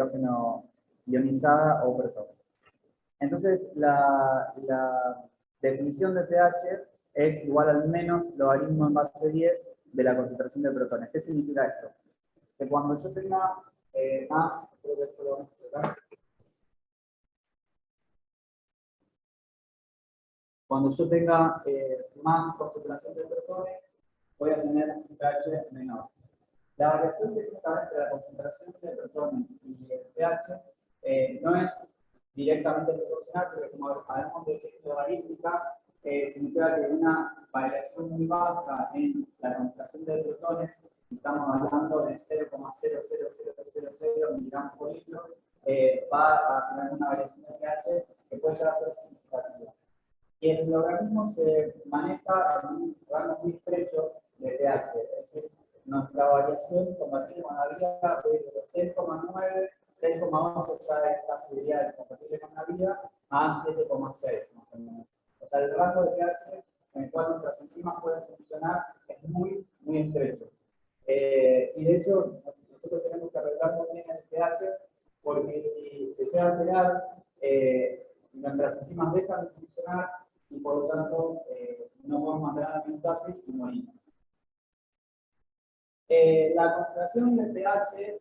hidrógeno ionizada o protón. Entonces, la definición de pH es igual al menos logaritmo en base 10 de la concentración de protones. ¿Qué significa esto? Que cuando yo tenga más, creo que esto lo vamos a sacar. Cuando yo tenga más concentración de protones, voy a tener un pH menor. La variación técnica entre la concentración de protones y el pH no es directamente proporcional, porque como hablamos de efecto logarítmica, significa que una variación muy baja en la concentración de protones, estamos hablando de 0,00000 miligramos por litro, va a tener una variación de pH que puede llegar a ser significativa. Y el logaritmo se maneja en un rango muy estrecho de pH, es decir, nuestra variación compatible con la vida puede ir de 6,9, 6,11 ya es casi diría compatible con la vida, a 7,6 más o menos. O sea, el rango de pH en el cual nuestras enzimas pueden funcionar es muy, muy estrecho. Y de hecho, nosotros tenemos que arreglar muy bien el pH, porque si se llega a alterar, nuestras enzimas dejan de funcionar y por lo tanto no podemos mantener la homeostasis y morimos. La concentración del pH,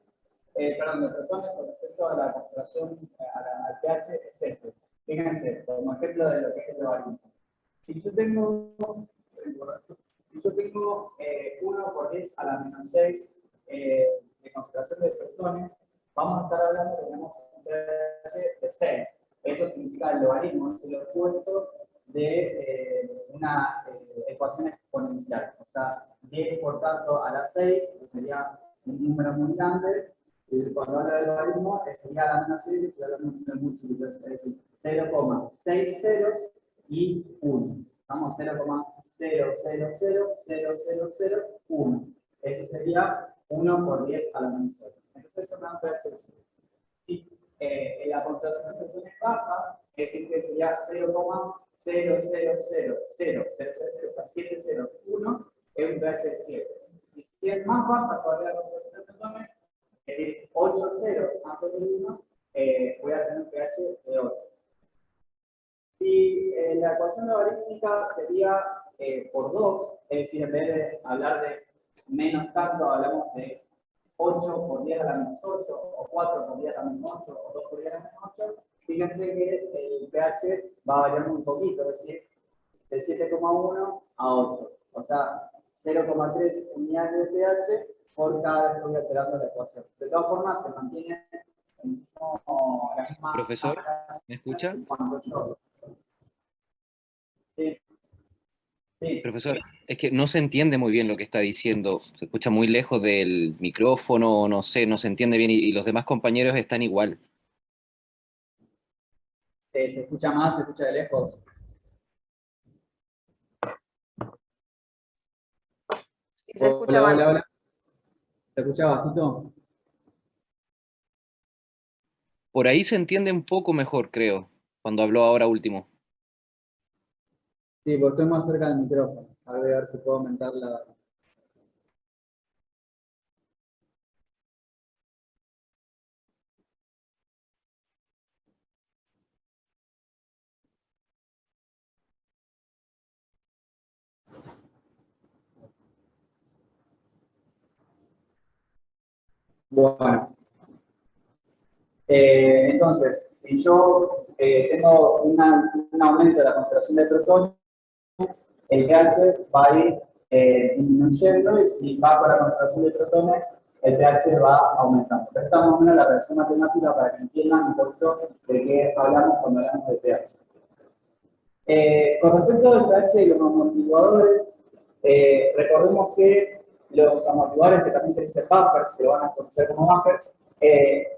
perdón, de protones con respecto a la concentración al pH es este. Fíjense, como ejemplo de lo que es el logaritmo. Si yo tengo 1 por 10 a la menos 6 de concentración de protones, vamos a estar hablando de que tenemos un pH de 6. Eso significa el logaritmo, es el opuesto de una ecuación exponencial. O sea, 10 por tanto a la 6, que sería un número muy grande, y cuando habla de logaritmo, sería a la menos 6, y hablamos de múltiplos, es decir, 0,60 y 1. Vamos, 0,000001. Ese sería 1 por 10 a la menos 6. Entonces, eso me da un pH de 6. Si la concentración de protones baja, es decir, que sería 0,000000701, es un pH de 7. Y si es más baja todavía la concentración de protones, es decir, 8 ceros antes del 1, voy a tener un pH de 8. Si la ecuación logarítmica sería por 2, es decir, en vez de hablar de menos tanto, hablamos de 8 por 10 a la menos 8, o 4 por 10 a la menos 8, o 2 por 10 a la menos 8, fíjense que el pH va a variar muy poquito, es decir, de 7,1 a 8. O sea, 0,3 unidades de pH por cada vez que voy alterando la ecuación. De todas formas, se mantiene la misma... Profesor, ¿me escucha? Cuando yo... Sí. Sí. Profesor, es que no se entiende muy bien lo que está diciendo. Se escucha muy lejos del micrófono, no sé, no se entiende bien y los demás compañeros están igual. Se escucha más, se escucha de lejos. Sí, se escucha mal. Hola. ¿Se escucha bajito? Por ahí se entiende un poco mejor, creo, cuando habló ahora último. Sí, porque estoy más cerca del micrófono. A ver si puedo aumentar la... Bueno. Entonces, si yo tengo un aumento de la concentración de protones, el pH va a ir disminuyendo y si bajo la concentración de protones, el pH va aumentando. Esta es más o menos la versión matemática para que entiendan un poquito de qué hablamos cuando hablamos de pH. Con respecto al pH y los amortiguadores, recordemos que los amortiguadores, que también se dice buffers, que lo van a conocer como buffers,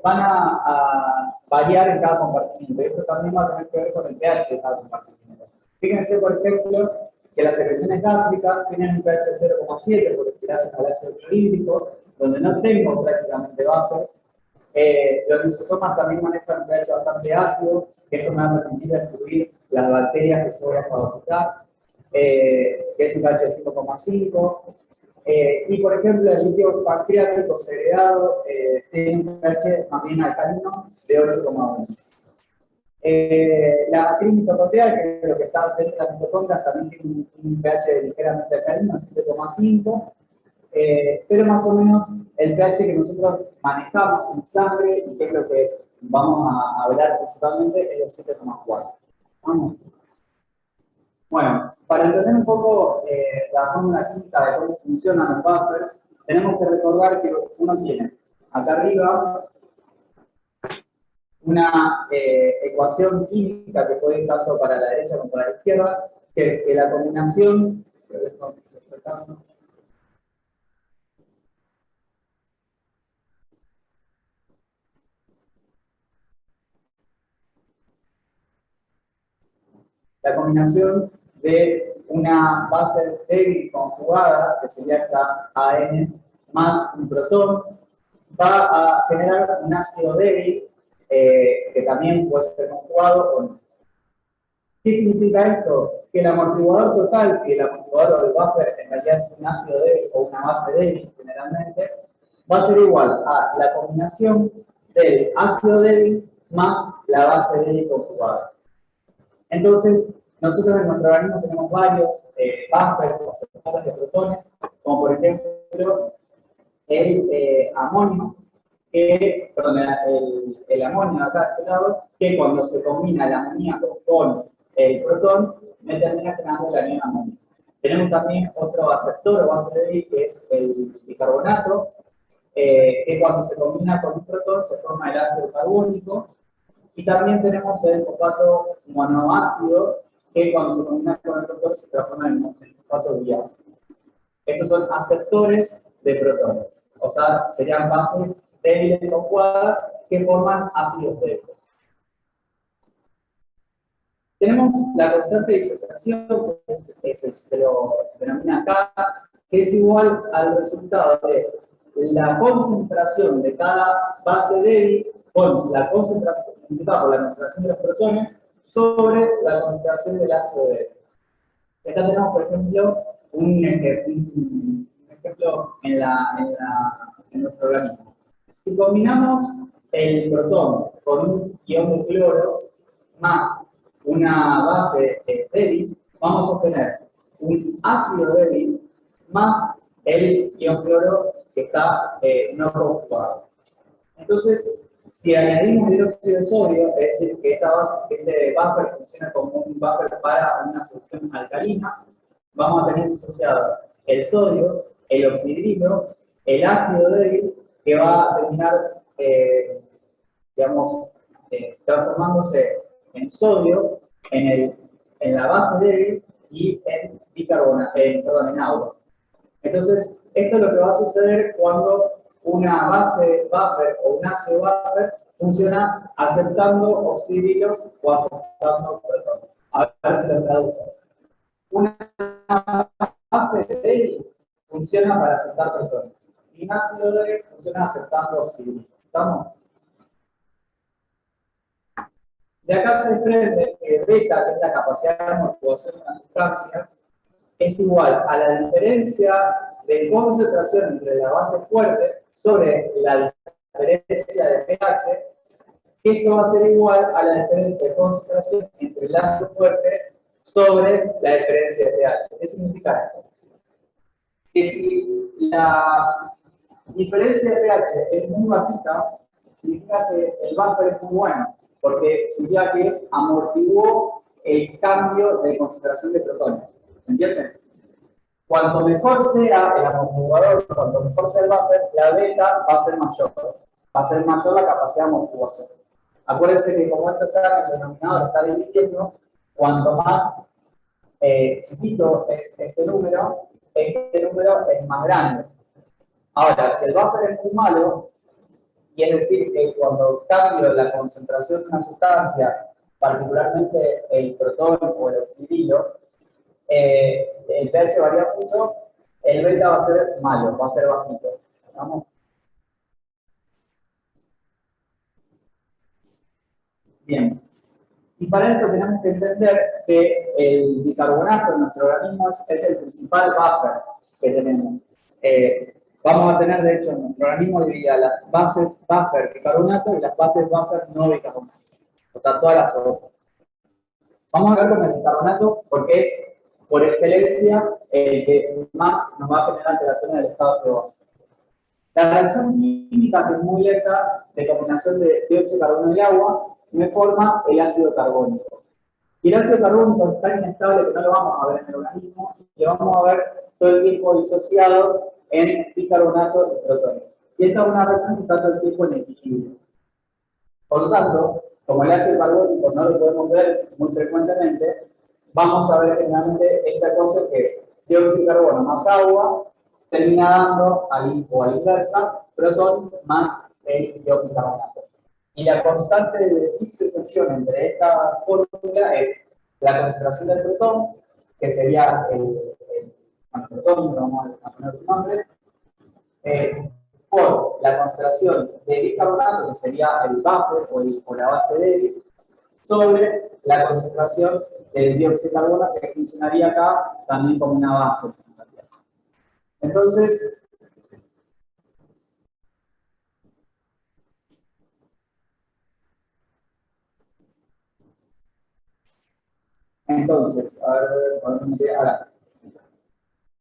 van a variar en cada compartimiento. Y esto también va a tener que ver con el pH de cada compartimiento. Fíjense, por ejemplo, que las secreciones gástricas tienen un pH 0,7 porque gracias al ácido clorhídrico, donde no tengo prácticamente buffers. Los lisosomas también manejan un pH bastante ácido, que esto me va a permitir destruir las bacterias que yo voy a fagocitar, que es un pH 5,5. Y por ejemplo, el líquido pancreático segregado tiene un pH más bien alcalino de 8,1. La matriz mitocondrial, que es lo que está dentro de las mitocondrias, también tiene un pH ligeramente alcalino, 7,5. Pero más o menos el pH que nosotros manejamos en sangre, y que es lo que vamos a hablar principalmente, es el 7,4. ¿Vamos? Bueno, para entender un poco la fórmula química de cómo funcionan los buffers, tenemos que recordar que uno tiene acá arriba una ecuación química que puede ir tanto para la derecha como para la izquierda, que es que la combinación, de una base débil conjugada, que sería esta AN, más un protón, va a generar un ácido débil que también puede ser conjugado o no. ¿Qué significa esto? Que el amortiguador total, que el amortiguador o el buffer en realidad es un ácido débil o una base débil generalmente, va a ser igual a la combinación del ácido débil más la base débil conjugada. Entonces, nosotros en nuestro organismo tenemos varios buffers o aceptores de protones, como por ejemplo el amonio, el amonio acá a este lado, que cuando se combina el amoníaco con el protón, me termina generando el anión amonio. Tenemos también otro aceptor o base débil que es el bicarbonato, que cuando se combina con un protón se forma el ácido carbónico. Y también tenemos el fosfato monoácido, que cuando se combina con el protón se transforma en fosfato diácido. Estos son aceptores de protones, o sea, serían bases débiles conjugadas que forman ácidos débiles. Tenemos la constante de disociación, que se lo denomina K, que es igual al resultado de la concentración de cada base débil con la concentración, multiplicada por la concentración de los protones sobre la concentración del ácido débil. Acá tenemos, por ejemplo, un ejemplo en nuestro organismo. Si combinamos el protón con un ion de cloro más una base débil, vamos a obtener un ácido débil más el ion cloro que está no conjugado. Entonces, si añadimos dióxido de sodio, es decir, que este buffer funciona como un buffer para una solución alcalina, vamos a tener asociado el sodio, el oxidrilo, el ácido débil, que va a terminar, transformándose en sodio, en la base débil y en en agua. Entonces, esto es lo que va a suceder cuando una base buffer o un ácido buffer funciona aceptando oxidrilos o aceptando protones. A ver si lo traduzco. Una base débil funciona para aceptar protones y un ácido débil funciona aceptando oxidrilos. ¿Estamos? De acá se desprende que beta, que es la capacidad de amortiguación de una sustancia, es igual a la diferencia de concentración entre la base fuerte sobre la diferencia de pH, que esto va a ser igual a la diferencia de concentración entre el ácido fuerte sobre la diferencia de pH. ¿Qué significa esto? Que si la diferencia de pH es muy bajita, significa que el buffer es muy bueno, porque significa que amortiguó el cambio de concentración de protones. ¿Se entiende? Cuanto mejor sea el amortiguador, cuanto mejor sea el buffer, la beta va a ser mayor. Va a ser mayor la capacidad de amortiguación. Acuérdense que como esto está en el denominador, está dividiendo, cuanto más chiquito es este número es más grande. Ahora, si el buffer es muy malo, y es decir, que cuando cambio la concentración de una sustancia, particularmente el protón o el oxidrilo, el pH varía mucho, el beta va a ser malo, va a ser bajito. ¿Vamos? Bien. Y para esto tenemos que entender que el bicarbonato en nuestro organismo es el principal buffer que tenemos. Vamos a tener, de hecho, nuestro organismo dividida las bases buffer bicarbonato y las bases buffer no bicarbonato. O sea, todas las otras. Vamos a ver con el bicarbonato porque es, por excelencia, el que más nos va a generar alteraciones del estado CO2. La reacción química, que es muy lenta, de combinación de dióxido de carbono y agua, me forma el ácido carbónico. Y el ácido carbónico es tan inestable que no lo vamos a ver en el organismo, y lo vamos a ver todo el tiempo disociado en bicarbonato y protones. Y esta es una reacción que está todo el tiempo en equilibrio. Por lo tanto, como el ácido carbónico no lo podemos ver muy frecuentemente, vamos a ver generalmente esta cosa que es dióxido de carbono más agua, termina dando o a la inversa, protón más el dióxido de carbonato. Y la constante de disociación entre esta fórmula es la concentración del protón, que sería el protón, vamos a poner su nombre, por la concentración de bicarbonato, que sería el buffer o la base débil, sobre la concentración del dióxido de carbono, que funcionaría acá también como una base. Entonces, a ver, ahora,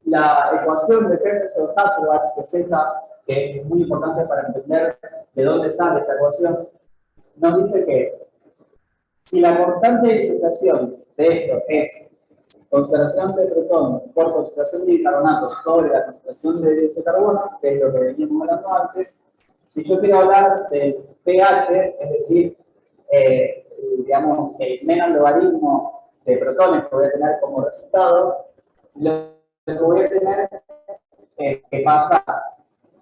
la ecuación de Henderson-Hasselbalch, que es esta, que es muy importante para entender de dónde sale esa ecuación, nos dice que si la constante de disociación de esto es concentración de protón por concentración de bicarbonato sobre la concentración de dióxido de carbono, que es lo que veníamos hablando antes, si yo quiero hablar del pH, es decir, digamos, el menos logaritmo de protones que voy a tener como resultado, lo que voy a tener que pasar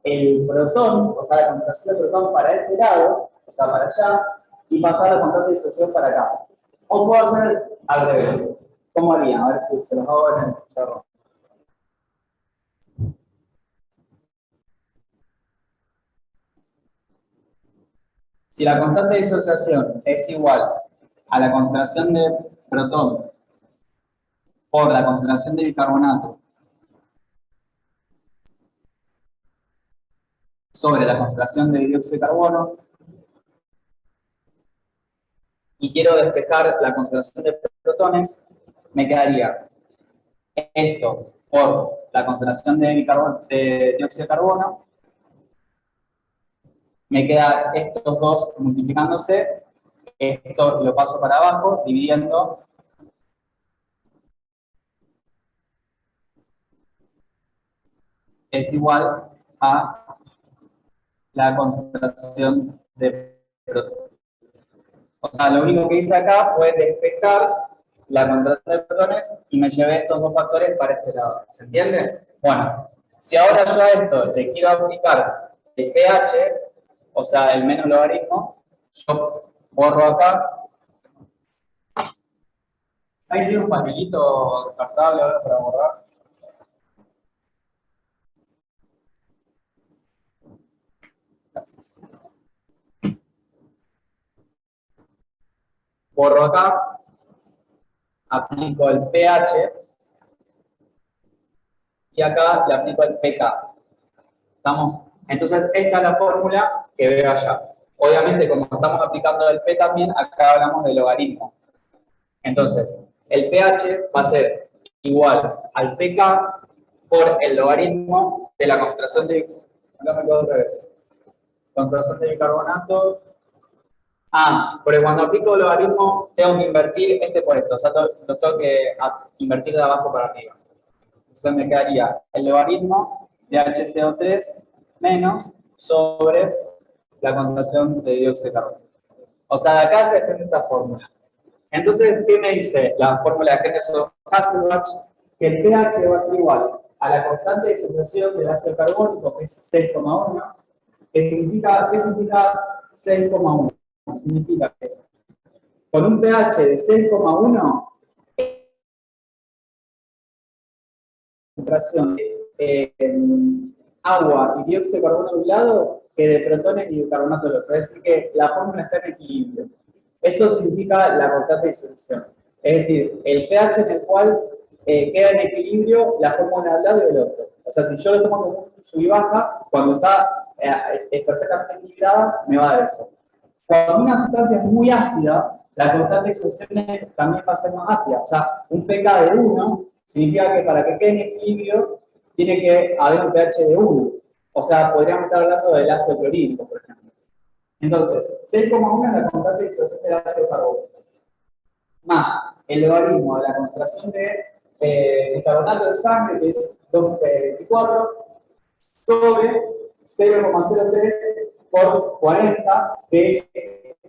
el protón, o sea, la concentración de protón para este lado, o sea, para allá, y pasar la constante de disociación para acá. O puedo hacer al revés. ¿Cómo haría? A ver si se los hago en el pizarrón. Si la constante de disociación es igual a la concentración de protón por la concentración de bicarbonato sobre la concentración de dióxido de carbono, y quiero despejar la concentración de protones, me quedaría esto por la concentración de dióxido de carbono, me queda estos dos multiplicándose, esto lo paso para abajo, dividiendo es igual a la concentración de protones. O sea, lo único que hice acá fue despejar la concentración de protones y me llevé estos dos factores para este lado. ¿Se entiende? Bueno, si ahora yo a esto le quiero aplicar el pH, o sea, el menos logaritmo, yo borro acá. ¿Ahí tiene un papelito descartable ahora para borrar? Gracias. Borro acá, aplico el pH y acá le aplico el pK. ¿Estamos? Entonces, esta es la fórmula que veo allá. Obviamente, como estamos aplicando el P también, acá hablamos de logaritmo. Entonces, el pH va a ser igual al pK por el logaritmo de la concentración de... Acá me quedo otra vez. Concentración de bicarbonato. Porque cuando aplico el logaritmo, tengo que invertir este por esto. O sea, lo tengo que invertir de abajo para arriba. Entonces me quedaría el logaritmo de HCO3 menos sobre la concentración de dióxido de carbono. O sea, de acá se desprende esta fórmula. Entonces, ¿qué me dice la fórmula de Henderson-Hasselbalch? Que el pH va a ser igual a la constante de disociación del ácido carbónico, que es 6,1. ¿Qué significa 6,1? Significa que con un pH de 6,1, concentración de agua y dióxido de carbono de un lado que de protones y bicarbonato del otro. Es decir, que la fórmula está en equilibrio. Eso significa la constante de disociación. Es decir, el pH en el cual queda en equilibrio la fórmula de un lado y del otro. O sea, si yo lo tomo como un sub y baja, cuando está perfectamente equilibrada, me va a dar eso. Cuando una sustancia es muy ácida, la constante de extracción también va a ser más ácida. O sea, un pK de 1 significa que para que quede en equilibrio, tiene que haber un pH de 1. O sea, podríamos estar hablando del ácido clorhídrico, por ejemplo. Entonces, 6,1 es la constante de disolución del ácido carbónico, más el logaritmo de la concentración de bicarbonato de sangre, que es 2,24, sobre 0,03 por 40, que es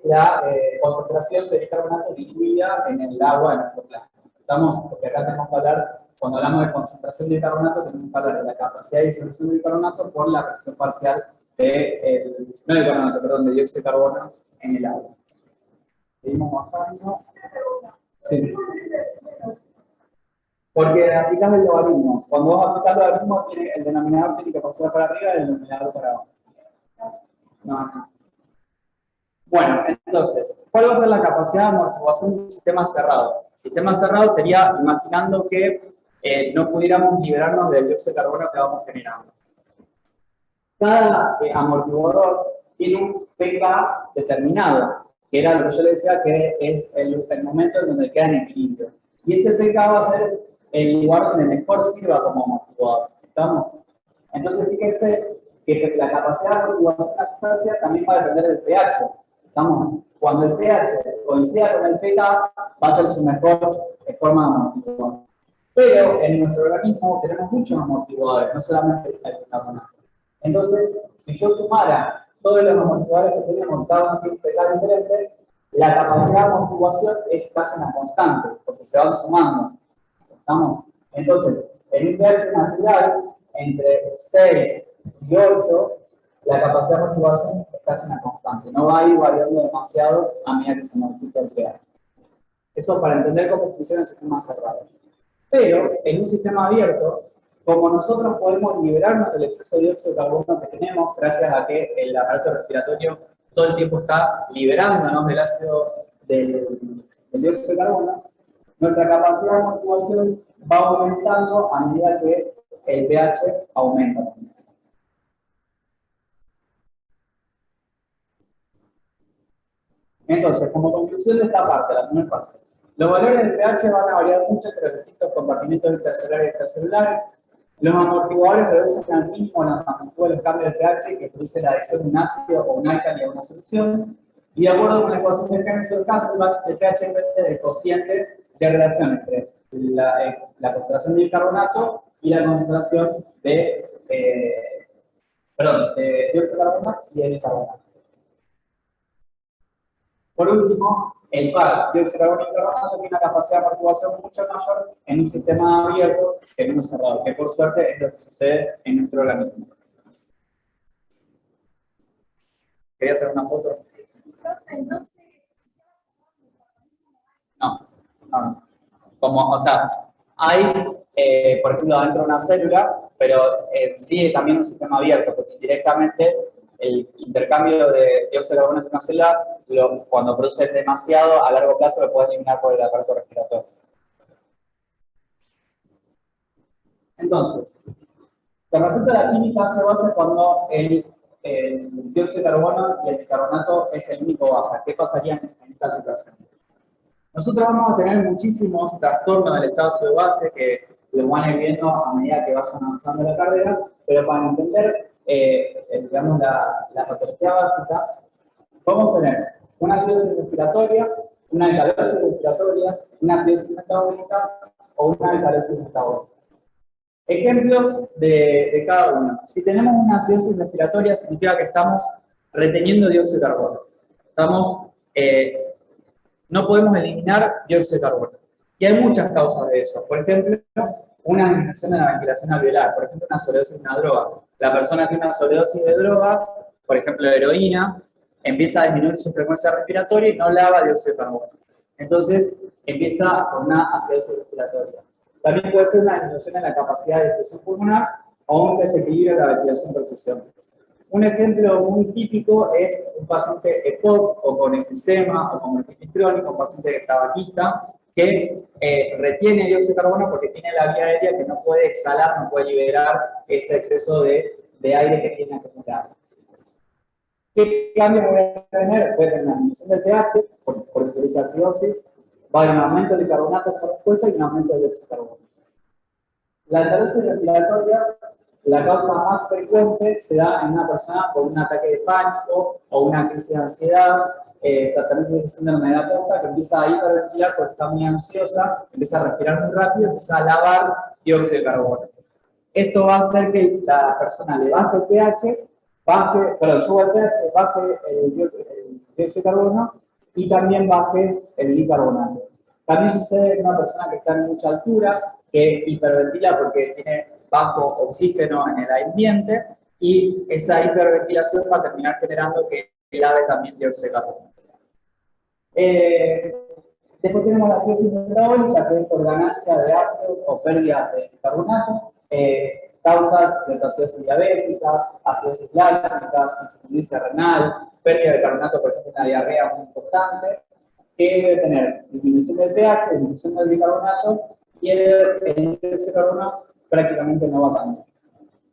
la concentración de bicarbonato diluida en el agua de nuestro plasma. ¿Estamos? Porque acá tenemos que hablar, cuando hablamos de concentración de bicarbonato, tenemos que hablar de la capacidad de disolución de bicarbonato por la presión parcial no de bicarbonato, perdón, de dióxido de carbono en el agua. Seguimos bajando. Sí. Porque aplicas el logaritmo. Cuando vos aplicas el logaritmo, el denominador tiene que pasar para arriba y el denominador para abajo. No. Bueno, entonces, ¿cuál va a ser la capacidad de amortiguación de un sistema cerrado? Sistema cerrado sería imaginando que no pudiéramos liberarnos del dióxido de carbono que vamos generando. Cada amortiguador tiene un pK determinado, que era lo que yo le decía que es el momento en donde queda en equilibrio. Y ese pK va a ser el lugar donde mejor sirva como amortiguador. ¿Estamos? Entonces, fíjense que la capacidad de amortiguación de la sustancia también va a depender del pH. ¿Estamos? Cuando el pH coincida con el pK, va a ser su mejor forma de amortiguador. Pero en nuestro organismo tenemos muchos amortiguadores, no solamente el bicarbonato. Entonces, si yo sumara todos los amortiguadores que tenemos, cada uno tiene un pK diferente, la capacidad de amortiguación es casi una constante, porque se van sumando. ¿Estamos? Entonces, en un pH natural, entre 6 y 8, la capacidad de amortiguación es casi una constante. No va a ir variando demasiado a medida que se multiplica el pH. Eso para entender cómo funciona el sistema cerrado. Pero en un sistema abierto, como nosotros podemos liberarnos del exceso de dióxido de carbono que tenemos, gracias a que el aparato respiratorio todo el tiempo está liberándonos del ácido del dióxido de carbono, nuestra capacidad de amortiguación va aumentando a medida que el pH aumenta. Entonces, como conclusión de esta parte, la primera parte, los valores del pH van a variar mucho entre los distintos compartimentos intercelulares y extracelulares. Los amortiguadores reducen al mínimo la magnitud del cambio de pH que produce la adición de un ácido o un álcali a una solución. Y de acuerdo con la ecuación de Henry-Hasselbalch, el pH es el cociente de relación entre la concentración de bicarbonato y la concentración de dióxido de carbono y de bicarbonato. Por último, el par dióxido de carbono y bicarbonato tiene una capacidad de amortiguación mucho mayor en un sistema abierto que en uno cerrado, que por suerte es lo que sucede en nuestro organismo. ¿Quería hacer una foto? No. Como, o sea, hay, por ejemplo, dentro de una célula, pero sí también un sistema abierto, porque directamente el intercambio de dióxido de carbono entre una célula, cuando produce demasiado, a largo plazo lo puede eliminar por el aparato respiratorio. Entonces, con respecto a la química, se basa cuando el dióxido de carbono y el bicarbonato es el único baja. ¿Qué pasaría en esta situación? Nosotros vamos a tener muchísimos trastornos del estado de base que los van a ir viendo a medida que vayan avanzando la carrera, pero para entender digamos, la patología básica, vamos a tener una acidosis respiratoria, una alcalosis respiratoria, una acidosis metabólica o una alcalosis metabólica. Ejemplos de cada uno. Si tenemos una acidosis respiratoria, significa que estamos reteniendo dióxido de carbono. No podemos eliminar dióxido de carbono. Y hay muchas causas de eso. Por ejemplo, una disminución de la ventilación alveolar. Por ejemplo, una sobredosis de una droga. La persona que tiene una sobredosis de drogas, por ejemplo, de heroína, empieza a disminuir su frecuencia respiratoria y no lava dióxido de carbono. Entonces, empieza con una acidosis respiratoria. También puede ser una disminución en la capacidad de difusión pulmonar o un desequilibrio de la ventilación-perfusión. Un ejemplo muy típico es un paciente EPOC o con enfisema o con bronquitis crónica, un paciente tabaquista, que retiene el dióxido de carbono porque tiene la vía aérea que no puede exhalar, no puede liberar ese exceso de aire que tiene acumulado. ¿Qué cambios voy a tener? Voy a tener una disminución del pH, por eso dice acidosis, va a haber un aumento del bicarbonato por respuesta y un aumento del dióxido de carbono. La alcalosis respiratoria, la causa más frecuente se da en una persona con un ataque de pánico o una crisis de ansiedad, también se dice síndrome de la posta, que empieza a hiperventilar porque está muy ansiosa, empieza a respirar muy rápido, empieza a lavar dióxido de carbono. Esto va a hacer que la persona le baje el pH, suba el pH, baje el dióxido de carbono y también baje el bicarbonato. También sucede en una persona que está en mucha altura, que hiperventila porque tiene bajo oxígeno en el ambiente y esa hiperventilación va a terminar generando que lave también dióxido de carbono. Después tenemos la acidosis metabólica, que es por ganancia de ácido o pérdida de carbonato. Causas cetoacidosis diabéticas, acidosis lácticas, insuficiencia renal, pérdida de carbonato, por ejemplo, una diarrea muy importante, que debe tener disminución del pH, disminución del bicarbonato, y el dióxido de carbono prácticamente no va a cambiar.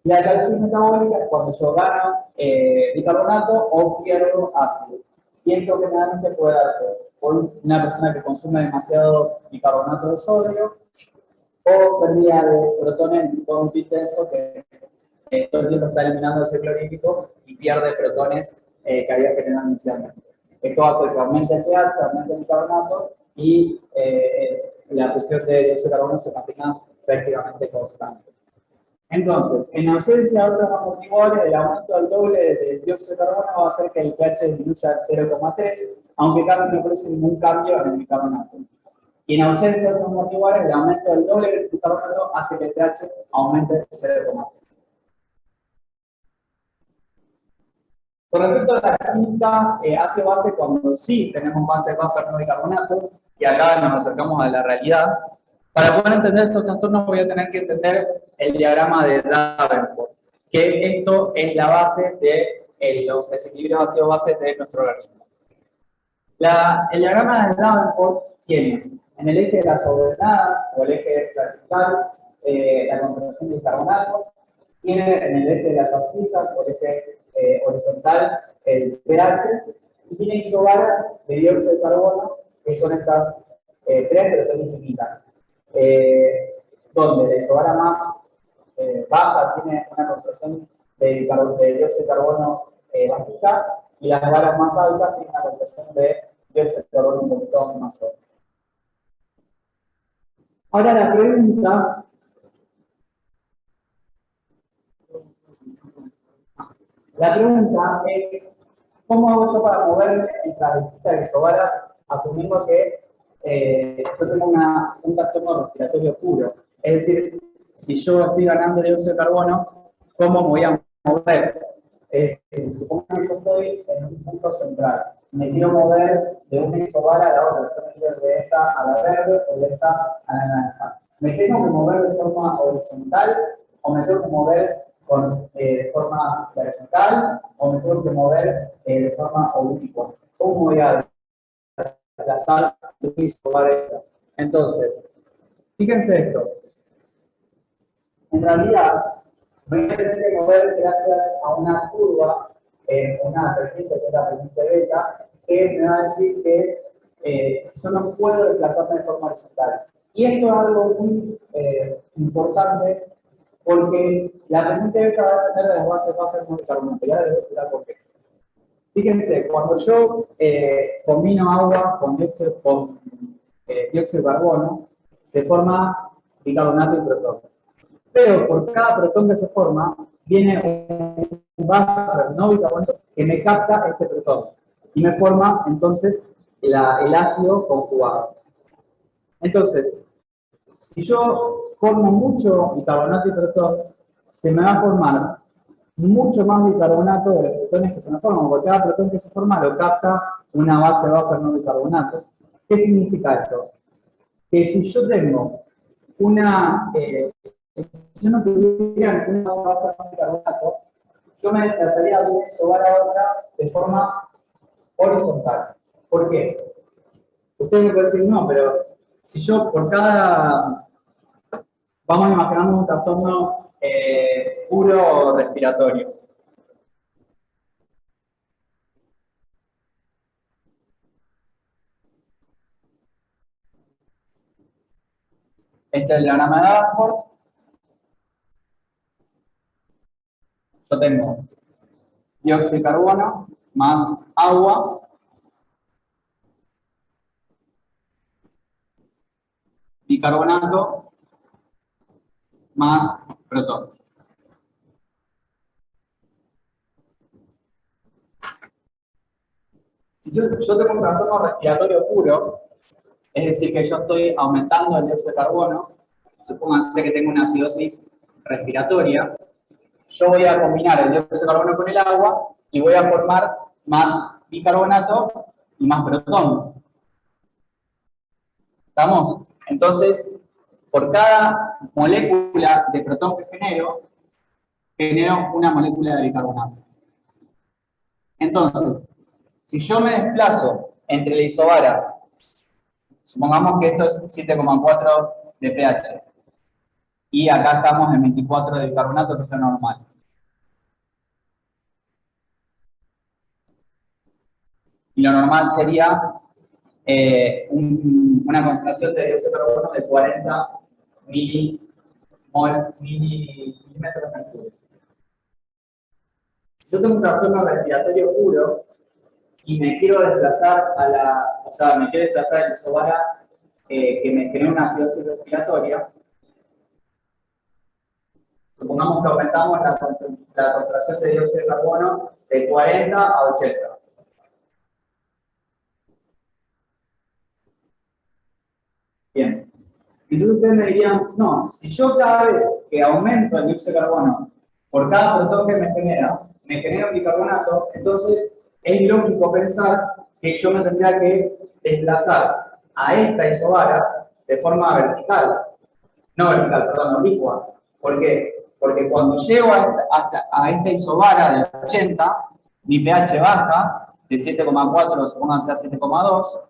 La alcalosis metabólica es cuando yo gano bicarbonato o pierdo ácido. Y esto generalmente puede darse por una persona que consume demasiado bicarbonato de sodio o pérdida de protones en tipo multitenso que todo el tiempo está eliminando ese clorhídrico y pierde protones que había generado inicialmente. Esto va a hacer que aumente el pH, aumente el bicarbonato y la presión de dióxido de carbono se mantenga prácticamente constante. Entonces, en ausencia de otros amortiguadores, el aumento del doble del dióxido de carbono va a hacer que el pH disminuya al 0,3, aunque casi no produce ningún cambio en el bicarbonato. Y en ausencia de otros amortiguadores, el aumento del doble del bicarbonato hace que el pH aumente al 0,3. Con respecto a la química ácido-base, cuando sí tenemos base buffer no bicarbonato, y acá nos acercamos a la realidad, para poder entender estos trastornos voy a tener que entender el diagrama de Davenport, que esto es la base de los desequilibrios ácido-base de nuestro organismo. El diagrama de Davenport tiene en el eje de las ordenadas o el eje vertical la concentración de bicarbonato, tiene en el eje de las abscisas o el eje horizontal el pH y tiene isobaras de dióxido de carbono, que son estas tres, pero son infinitas. Donde la isobara más baja tiene una concentración de dióxido de carbono bajita y las varas más altas tienen una concentración de dióxido de carbono un poquito mayor. Ahora la pregunta es, ¿cómo hago yo para moverme entre las distintas isobaras, asumiendo que yo tengo un trastorno respiratorio puro? Es decir, si yo estoy ganando dióxido de carbono, ¿cómo me voy a mover? Es decir, supongo que yo estoy en un punto central. Me quiero mover de una isobara a la otra. Yo me quiero ir de esta a la verde o de esta a la naranja. ¿Me tengo que mover de forma horizontal o me tengo que mover de forma vertical o me tengo que mover de forma oblicua? ¿Cómo voy a desplazar de una isobara a esta? Entonces, fíjense esto. En realidad, me voy a tener que mover gracias a una curva, una pendiente que es la pendiente beta, que me va a decir que yo no puedo desplazarme de forma horizontal. Y esto es algo muy importante porque la pendiente beta va a depender de las bases buffer no bicarbonato. Ya les voy a explicar por qué. Fíjense, cuando yo combino agua con dióxido de carbono, se forma bicarbonato y protón. Pero por cada protón que se forma, viene un buffer no bicarbonato que me capta este protón y me forma entonces el ácido conjugado. Entonces, si yo formo mucho bicarbonato y protón, se me va a formar mucho más bicarbonato de los protones que se me forman, porque cada protón que se forma lo capta una base buffer no bicarbonato. ¿Qué significa esto? Que si yo tengo si yo no tuviera una base buffer no bicarbonato, yo me desplazaría de una isobara a otra de forma horizontal. ¿Por qué? Ustedes me pueden decir, no, pero si yo por cada, vamos a imaginarnos un trastorno puro respiratorio. Este es el diagrama de Davenport. Yo tengo dióxido de carbono más agua bicarbonato más protón. Si yo tengo un trastorno respiratorio puro, es decir, que yo estoy aumentando el dióxido de carbono, supónganse que tengo una acidosis respiratoria, yo voy a combinar el dióxido de carbono con el agua y voy a formar más bicarbonato y más protón. ¿Estamos? Entonces, por cada molécula de protón que genero una molécula de bicarbonato. Entonces, si yo me desplazo entre la isobara, supongamos que esto es 7,4 de pH, y acá estamos en 24 de bicarbonato, que es lo normal. Y lo normal sería una concentración de dióxido de carbono de 40 milímetros mercurios. Si yo tengo un trastorno respiratorio puro y me quiero desplazar me quiero desplazar en la isobara que me genera una acidosis respiratoria, supongamos que aumentamos la concentración de dióxido de carbono de 40 a 80. Bien. Entonces ustedes me dirían, no, si yo cada vez que aumento el dióxido de carbono por cada protón que me genera un bicarbonato, entonces es lógico pensar que yo me tendría que desplazar a esta isobara de forma vertical. No vertical, perdón, oblicua. ¿Por qué? Porque cuando llego a esta isobara de 80, mi pH baja de 7,4, supónganse a 7,2,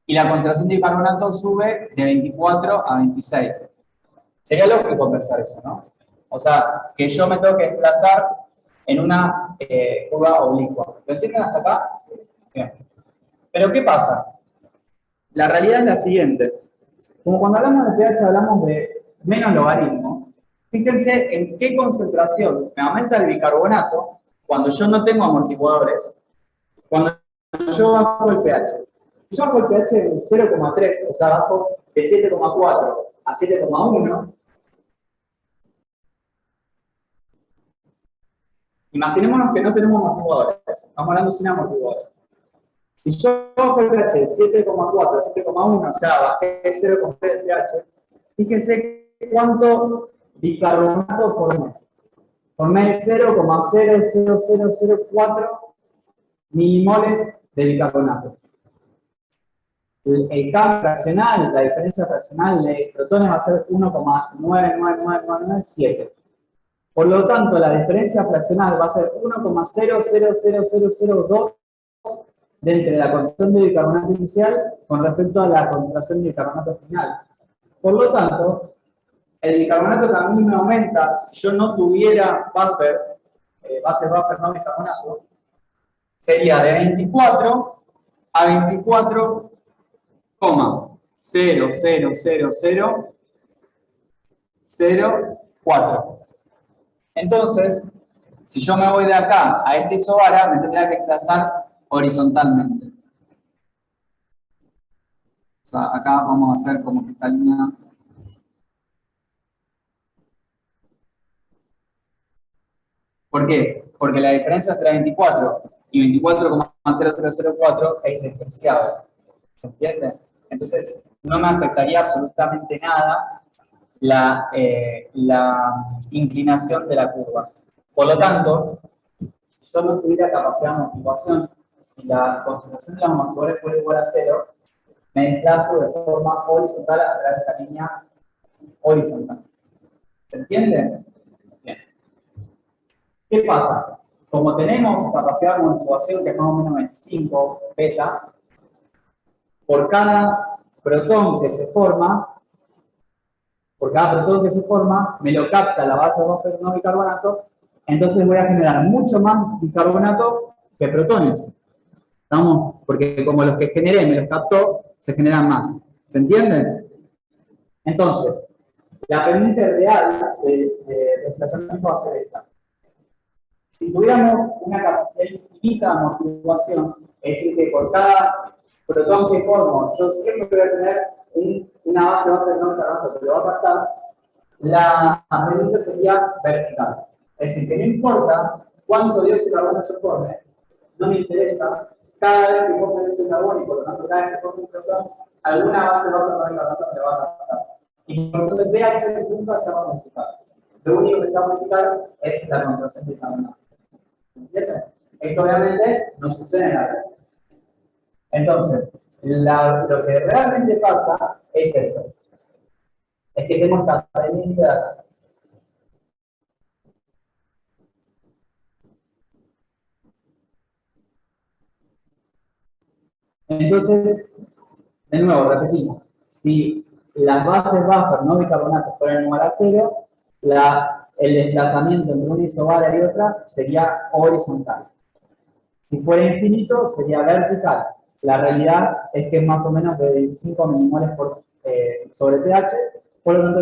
y la concentración de bicarbonato sube de 24 a 26. Sería lógico pensar eso, ¿no? O sea, que yo me tengo que desplazar en una curva oblicua. ¿Lo entienden hasta acá? Bien. Pero ¿qué pasa? La realidad es la siguiente. Como cuando hablamos de pH hablamos de menos logaritmo, fíjense en qué concentración me aumenta el bicarbonato cuando yo no tengo amortiguadores, cuando yo bajo el pH. Si yo bajo el pH en 0,3, o sea, bajo de 7,4 a 7,1, imaginémonos que no tenemos amortiguadores, estamos hablando sin amortiguadores. Si yo bajo el pH de 7,4 a 7,1, o sea, bajé 0,3 de pH, fíjense cuánto bicarbonato formé. Formé 0,00004 milimoles de bicarbonato. El cambio fraccional, la diferencia fraccional de protones va a ser 1,999997. Por lo tanto, la diferencia fraccional va a ser 1,000002 de entre la concentración de bicarbonato inicial con respecto a la concentración de bicarbonato final. Por lo tanto, el bicarbonato también me aumenta si yo no tuviera buffer, base buffer no bicarbonato, sería de 24 a 24,0000004. Entonces, si yo me voy de acá a esta isobara, me tendría que desplazar horizontalmente. O sea, acá vamos a hacer como que esta línea. ¿Por qué? Porque la diferencia entre 24 y 24,0004 es despreciable. ¿Se entiende? Entonces, no me afectaría absolutamente nada la inclinación de la curva. Por lo tanto, si yo no tuviera capacidad de amortiguación, si la concentración de los amortiguadores fuera igual a 0, me desplazo de forma horizontal a través de esta línea horizontal. ¿Se entiende? Bien. ¿Qué pasa? Como tenemos capacidad de amortiguación que es más o menos 25 beta, por cada protón que se forma, por cada protón que se forma, me lo capta la base de Buffer no bicarbonato, entonces voy a generar mucho más bicarbonato que protones. ¿Estamos? Porque como los que generé me los captó, se generan más. ¿Se entiende? Entonces, la pendiente real de desplazamiento va a ser esta. Si tuviéramos una capacidad infinita de amortiguación, es decir, que por cada protón que formo, yo siempre voy a tener una base de Buffer no bicarbonato que lo va a captar, la pendiente sería vertical. Es decir, que no importa cuánto dióxido de carbono yo forme, no me interesa, cada vez que forme dióxido de carbono y por lo tanto cada vez que forme un protón, alguna base de Buffer no bicarbonato me va a captar. Y por lo tanto el pH nunca se va a modificar. Lo único que se va a modificar es la concentración de carbonato. ¿Entiendes? Esto obviamente no sucede en la red. Entonces, lo que realmente pasa es esto. Es que tenemos esta pendiente de acá. Entonces, de nuevo, repetimos. Si las bases Buffer no bicarbonato fueran igual a 0, el desplazamiento entre una isobara y otra sería horizontal. Si fuera infinito, sería vertical. La realidad es que es más o menos de 25 milimoles sobre pH, por lo tanto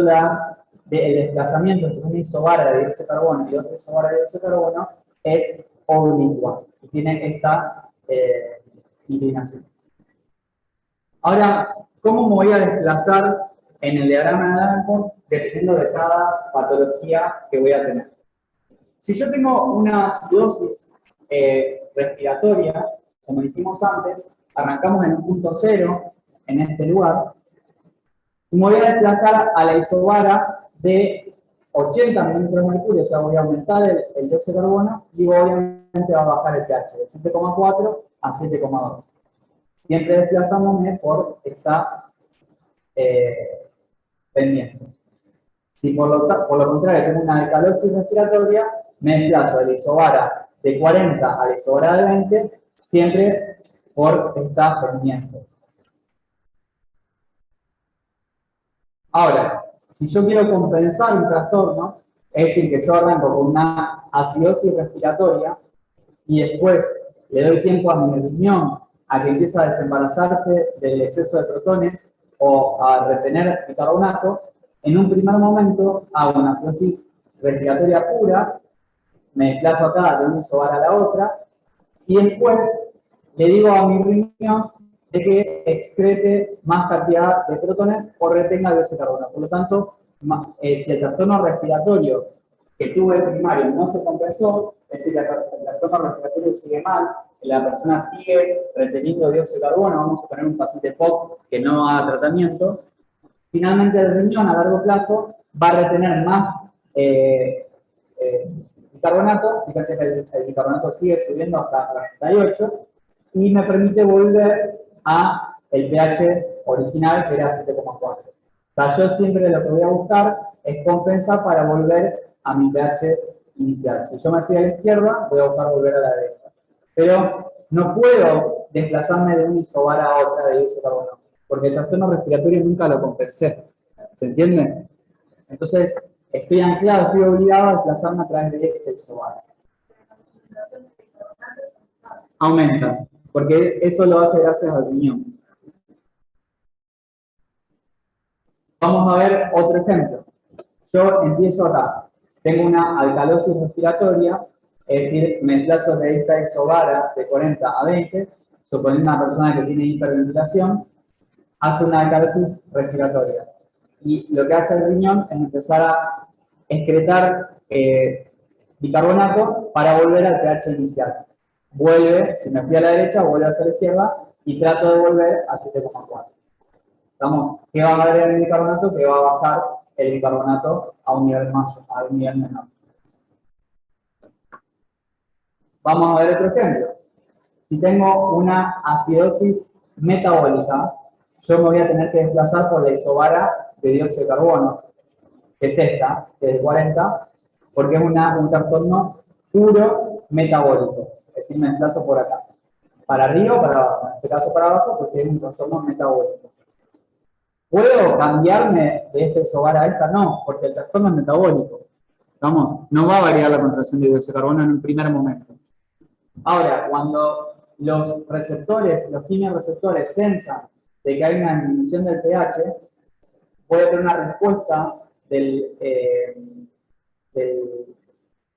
el desplazamiento entre una isobara de dióxido de carbono y otra isobara de dióxido de carbono es oblicuo y tiene esta inclinación. Ahora, ¿cómo me voy a desplazar en el diagrama de Davenport dependiendo de cada patología que voy a tener? Si yo tengo una acidosis respiratoria, como dijimos antes, arrancamos en un punto cero, en este lugar, y me voy a desplazar a la isobara de 80 milímetros de mercurio, o sea, voy a aumentar el dióxido de carbono y obviamente va a bajar el pH de 7,4 a 7,2. Siempre desplazándome por esta pendiente. Si por lo contrario tengo una alcalosis respiratoria, me desplazo de la isobara de 40 a la isobara de 20, siempre por esta pendiente. Ahora, si yo quiero compensar un trastorno, es decir, que yo arranco con una acidosis respiratoria y después le doy tiempo a mi riñón a que empiece a desembarazarse del exceso de protones o a retener bicarbonato, en un primer momento hago una acidosis respiratoria pura, me desplazo acá de una isobara a la otra, y después le digo a mi riñón de que excrete más cantidad de protones o retenga dióxido de carbono. Por lo tanto, si el trastorno respiratorio que tuve primario no se compensó, es decir, el trastorno respiratorio sigue mal, la persona sigue reteniendo dióxido de carbono, vamos a poner un paciente POC que no haga tratamiento, finalmente el riñón a largo plazo va a retener más bicarbonato, fíjense que el bicarbonato sigue subiendo hasta 38, y me permite volver a el pH original, que era 7,4. O sea, yo siempre lo que voy a buscar es compensar para volver a mi pH inicial. Si yo me fui a la izquierda, voy a buscar volver a la derecha. Pero no puedo desplazarme de una isobara a otra de dióxido de carbono, porque el trastorno respiratorio nunca lo compensé. ¿Se entiende? Entonces, estoy anclado, estoy obligado a desplazarme a través de este isobara. Aumenta, porque eso lo hace gracias al riñón. Vamos a ver otro ejemplo. Yo empiezo acá. Tengo una alcalosis respiratoria, es decir, me desplazo de esta isobara de 40 a 20, suponiendo una persona que tiene hiperventilación, hace una alcalosis respiratoria. Y lo que hace el riñón es empezar a excretar bicarbonato para volver al pH inicial. Vuelve, si me fui a la derecha, vuelve hacia la izquierda y trato de volver a 7,4. Estamos, ¿qué va a agregar el bicarbonato? Que va a bajar el bicarbonato a un nivel mayor, a un nivel menor. Vamos a ver otro ejemplo. Si tengo una acidosis metabólica, yo me voy a tener que desplazar por la isobara de dióxido de carbono, que es esta, que es de 40, porque es un trastorno puro metabólico. Es decir, me desplazo por acá. Para arriba o para abajo. En este caso para abajo, porque es un trastorno metabólico. ¿Puedo cambiarme de este isobara a esta? No, porque el trastorno es metabólico. Vamos, no va a variar la concentración de dióxido de carbono en un primer momento. Ahora, cuando los receptores, los quimioreceptores sensan de que hay una disminución del pH, voy a tener una respuesta del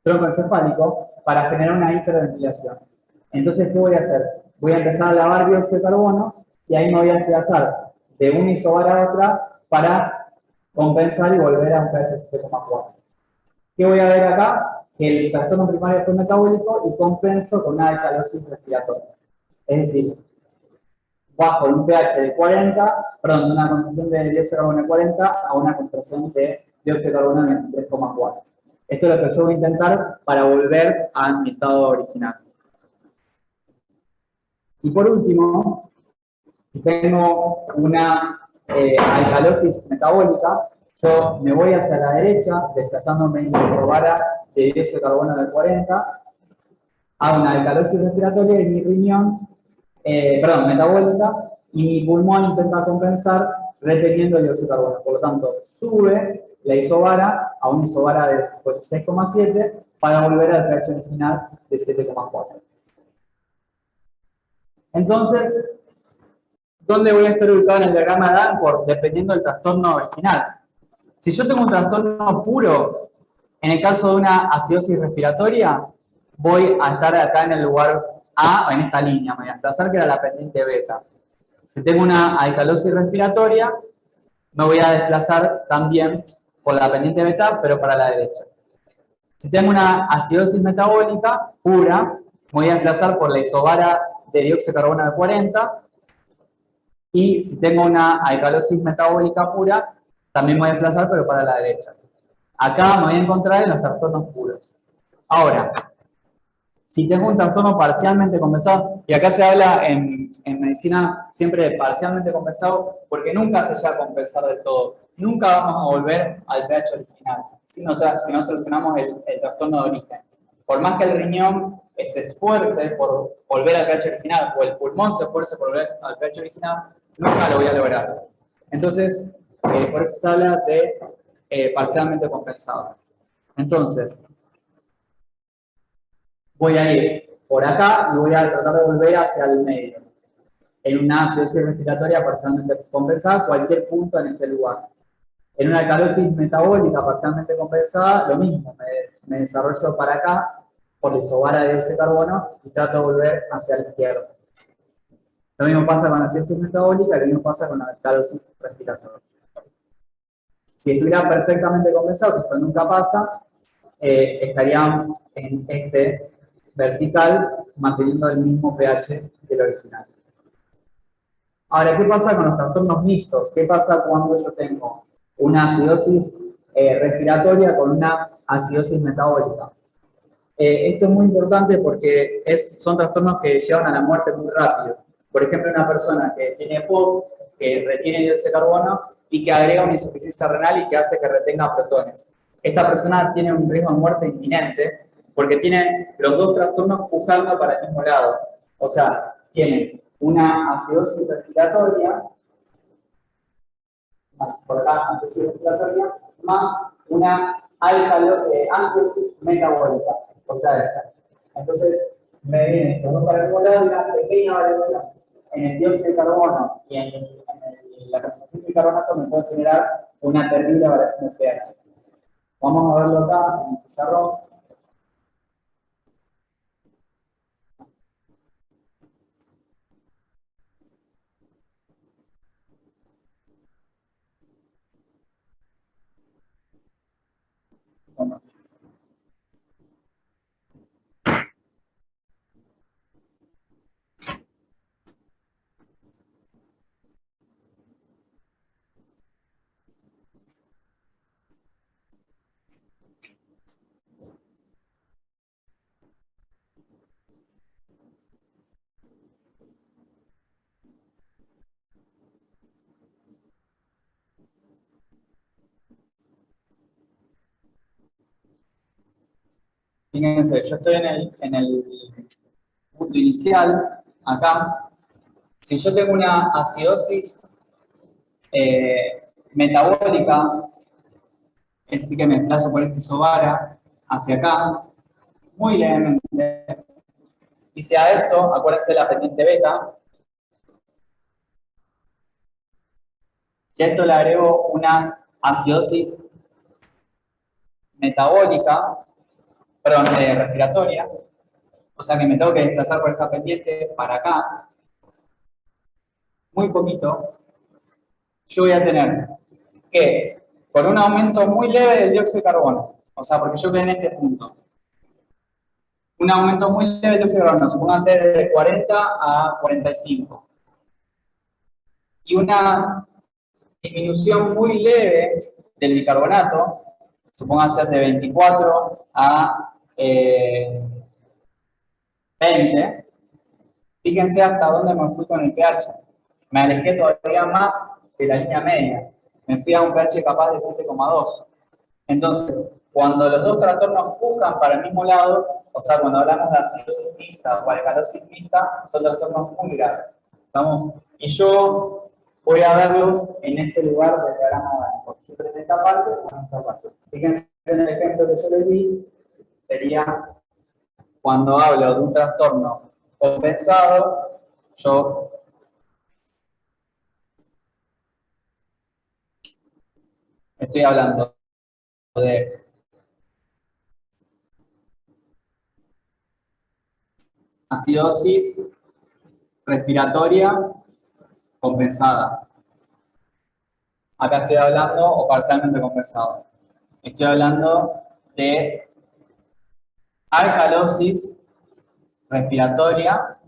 tronco encefálico para generar una hiperventilación. Entonces, ¿qué voy a hacer? Voy a empezar a lavar dióxido de carbono y ahí me voy a desplazar de una isobara a otra para compensar y volver a un pH 7,4. ¿Qué voy a ver acá? Que el trastorno primario fue metabólico y compenso con una alcalosis respiratoria. Es decir, bajo de un pH de 40, perdón, de una concentración de dióxido de carbono de 40 a una concentración de dióxido de carbono de 23,4. Esto es lo que yo voy a intentar para volver a mi estado original. Y por último, si tengo una alcalosis metabólica, yo me voy hacia la derecha, desplazándome en la isobara de dióxido de carbono del 40, hago una alcalosis respiratoria y mi riñón, metabólica, y mi pulmón intenta compensar reteniendo el dióxido de carbono. Por lo tanto, sube la isobara a una isobara de 6,7 para volver al pH original de 7,4. Entonces, ¿dónde voy a estar ubicado en el diagrama de Danforth? Dependiendo del trastorno original. Si yo tengo un trastorno puro, en el caso de una acidosis respiratoria, voy a estar acá en el lugar A, o en esta línea, me voy a desplazar, que era la pendiente beta. Si tengo una alcalosis respiratoria, me voy a desplazar también por la pendiente beta, pero para la derecha. Si tengo una acidosis metabólica pura, me voy a desplazar por la isobara de dióxido de carbono de 40, y si tengo una alcalosis metabólica pura, también me voy a desplazar, pero para la derecha. Acá me voy a encontrar en los trastornos puros. Ahora, si tengo un trastorno parcialmente compensado, y acá se habla en medicina siempre de parcialmente compensado, porque nunca se llega a compensar del todo. Nunca vamos a volver al pH original, si no solucionamos el trastorno de origen. Por más que el riñón se esfuerce por volver al pH original, o el pulmón se esfuerce por volver al pH original, nunca lo voy a lograr. Entonces, por eso se habla de parcialmente compensado. Entonces, voy a ir por acá y voy a tratar de volver hacia el medio. En una acidosis respiratoria parcialmente compensada, cualquier punto en este lugar. En una alcalosis metabólica parcialmente compensada, lo mismo, me desarrollo para acá, por la isobara de dióxido de carbono, y trato de volver hacia la izquierda. Lo mismo pasa con la acidosis metabólica, lo mismo pasa con la alcalosis respiratoria. Si estuviera perfectamente compensado, que esto nunca pasa, estaríamos en este vertical, manteniendo el mismo pH que el original. Ahora, ¿qué pasa con los trastornos mixtos? ¿Qué pasa cuando yo tengo una acidosis respiratoria con una acidosis metabólica? Esto es muy importante porque son trastornos que llevan a la muerte muy rápido. Por ejemplo, una persona que tiene POC, que retiene dióxido de carbono y que agrega una insuficiencia renal y que hace que retenga protones. Esta persona tiene un riesgo de muerte inminente porque tiene los dos trastornos pujando para el mismo lado. O sea, tiene una acidosis respiratoria, por acá, acidosis respiratoria, más una acidosis metabólica. O sea, esta. Entonces, me viene todo para el lado y una pequeña variación en el dióxido de carbono y en la concentración de carbonato me puede generar una terrible variación de pH. Vamos a verlo acá en el pizarrón. Bueno. Fíjense, yo estoy en el punto inicial, acá. Si yo tengo una acidosis metabólica, es decir, que me desplazo por este isobara hacia acá, muy levemente. Y si a esto, acuérdense de la pendiente beta, si a esto le agrego una acidosis metabólica, perdón, respiratoria, o sea que me tengo que desplazar por esta pendiente para acá, muy poquito, yo voy a tener que, con un aumento muy leve del dióxido de carbono, o sea, porque yo estoy en este punto, un aumento muy leve del dióxido de carbono, supóngase de 40 a 45, y una disminución muy leve del bicarbonato, supóngase de 24 a 20, fíjense hasta dónde me fui con el pH. Me alejé todavía más de la línea media. Me fui a un pH capaz de 7,2. Entonces, cuando los dos trastornos buscan para el mismo lado, o sea, cuando hablamos de acidosis mixta o alcalosis mixta, son trastornos muy graves. ¿Estamos? Y yo voy a verlos en este lugar del diagrama básico. Siempre en esta parte o en esta parte. Fíjense en el ejemplo que yo les di, sería cuando hablo de un trastorno compensado, yo estoy hablando de acidosis respiratoria compensada. Acá estoy hablando, o parcialmente compensado. Estoy hablando de alcalosis respiratoria,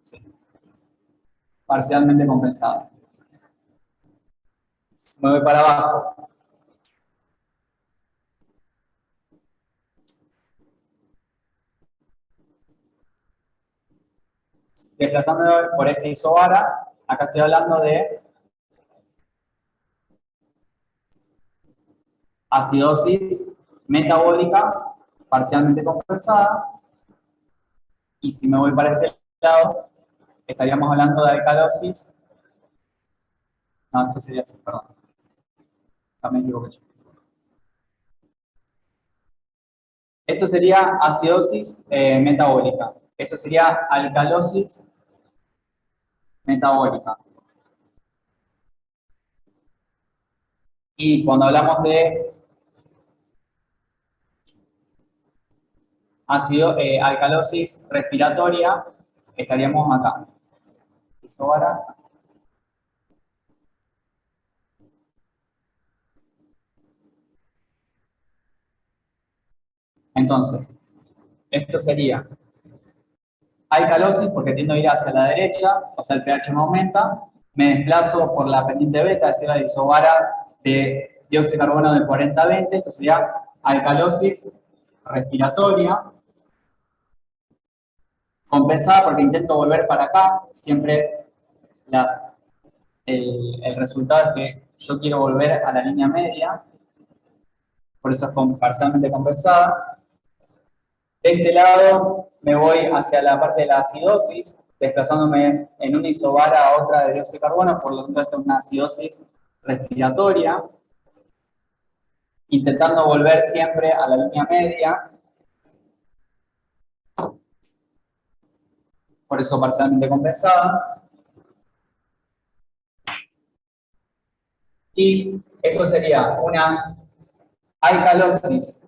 sí, parcialmente compensada. Me voy para abajo. Desplazándome por este isobara, acá estoy hablando de acidosis metabólica parcialmente compensada. Y si me voy para este lado, estaríamos hablando de alcalosis. No, esto sería así, perdón. También me equivoqué yo. Esto sería acidosis metabólica. Esto sería alcalosis metabólica. Y cuando hablamos de alcalosis respiratoria, estaríamos acá. Isobara. Entonces, esto sería alcalosis porque tiendo a ir hacia la derecha, o sea, el pH me aumenta, me desplazo por la pendiente beta, es decir, la isobara de dióxido de carbono de 40 a 20, esto sería alcalosis respiratoria, compensada porque intento volver para acá, siempre el resultado es que yo quiero volver a la línea media, por eso es parcialmente compensada. De este lado me voy hacia la parte de la acidosis, desplazándome en una isobara a otra de dióxido de carbono, por lo tanto esto es una acidosis respiratoria, intentando volver siempre a la línea media, por eso parcialmente compensada. Y esto sería una alcalosis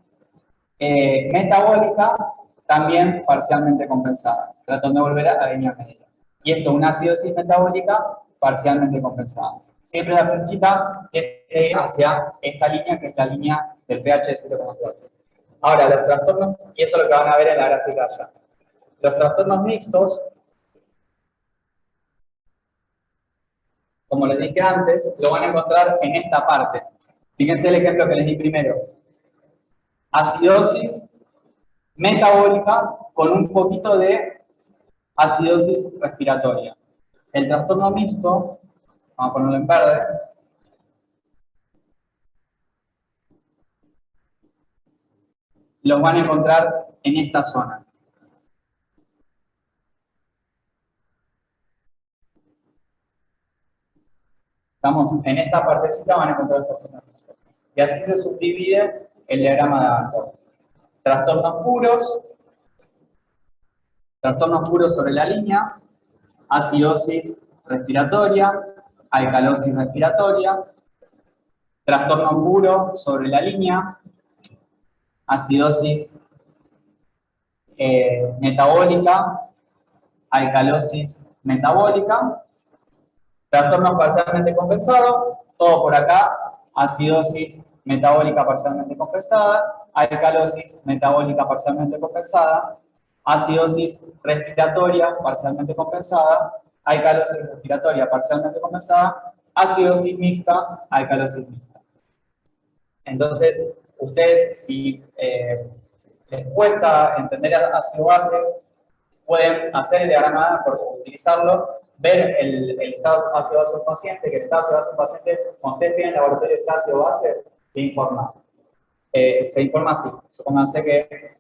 metabólica, también parcialmente compensada, tratando de volver a la línea media. Y esto, una acidosis metabólica parcialmente compensada. Siempre la flechita tiene que ir hacia esta línea, que es la línea del pH de 7,4. Ahora, los trastornos, y eso es lo que van a ver en la gráfica allá. Los trastornos mixtos, como les dije antes, lo van a encontrar en esta parte. Fíjense el ejemplo que les di primero. Acidosis metabólica con un poquito de acidosis respiratoria. El trastorno mixto, vamos a ponerlo en verde, los van a encontrar en esta zona. Estamos en esta partecita, van a encontrar estos trastornos. Y así se subdivide el diagrama de Danforth. Trastornos puros sobre la línea, acidosis respiratoria, alcalosis respiratoria, trastorno puro sobre la línea, acidosis metabólica, alcalosis metabólica, trastornos parcialmente compensados, todo por acá, acidosis metabólica parcialmente compensada, alcalosis metabólica parcialmente compensada, acidosis respiratoria parcialmente compensada, alcalosis respiratoria parcialmente compensada, acidosis mixta, alcalosis mixta. Entonces, ustedes, si les cuesta entender ácido-base, pueden hacer el diagrama por utilizarlo, ver el estado ácido-base consciente, que el estado ácido-base consciente, cuando ustedes tienen el laboratorio de estado ácido-base, se informa. Se informa así, supónganse que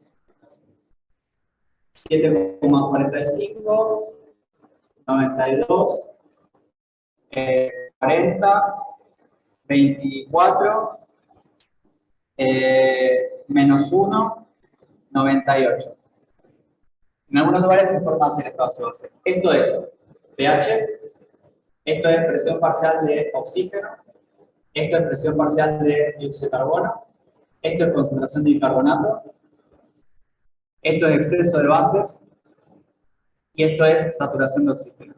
7,45, 92, 40, 24, menos 1, 98. En algunos lugares se informa así el estado ácido-base. Esto es pH, esto es presión parcial de oxígeno, esto es presión parcial de dióxido de carbono, esto es concentración de bicarbonato, esto es exceso de bases y esto es saturación de oxígeno.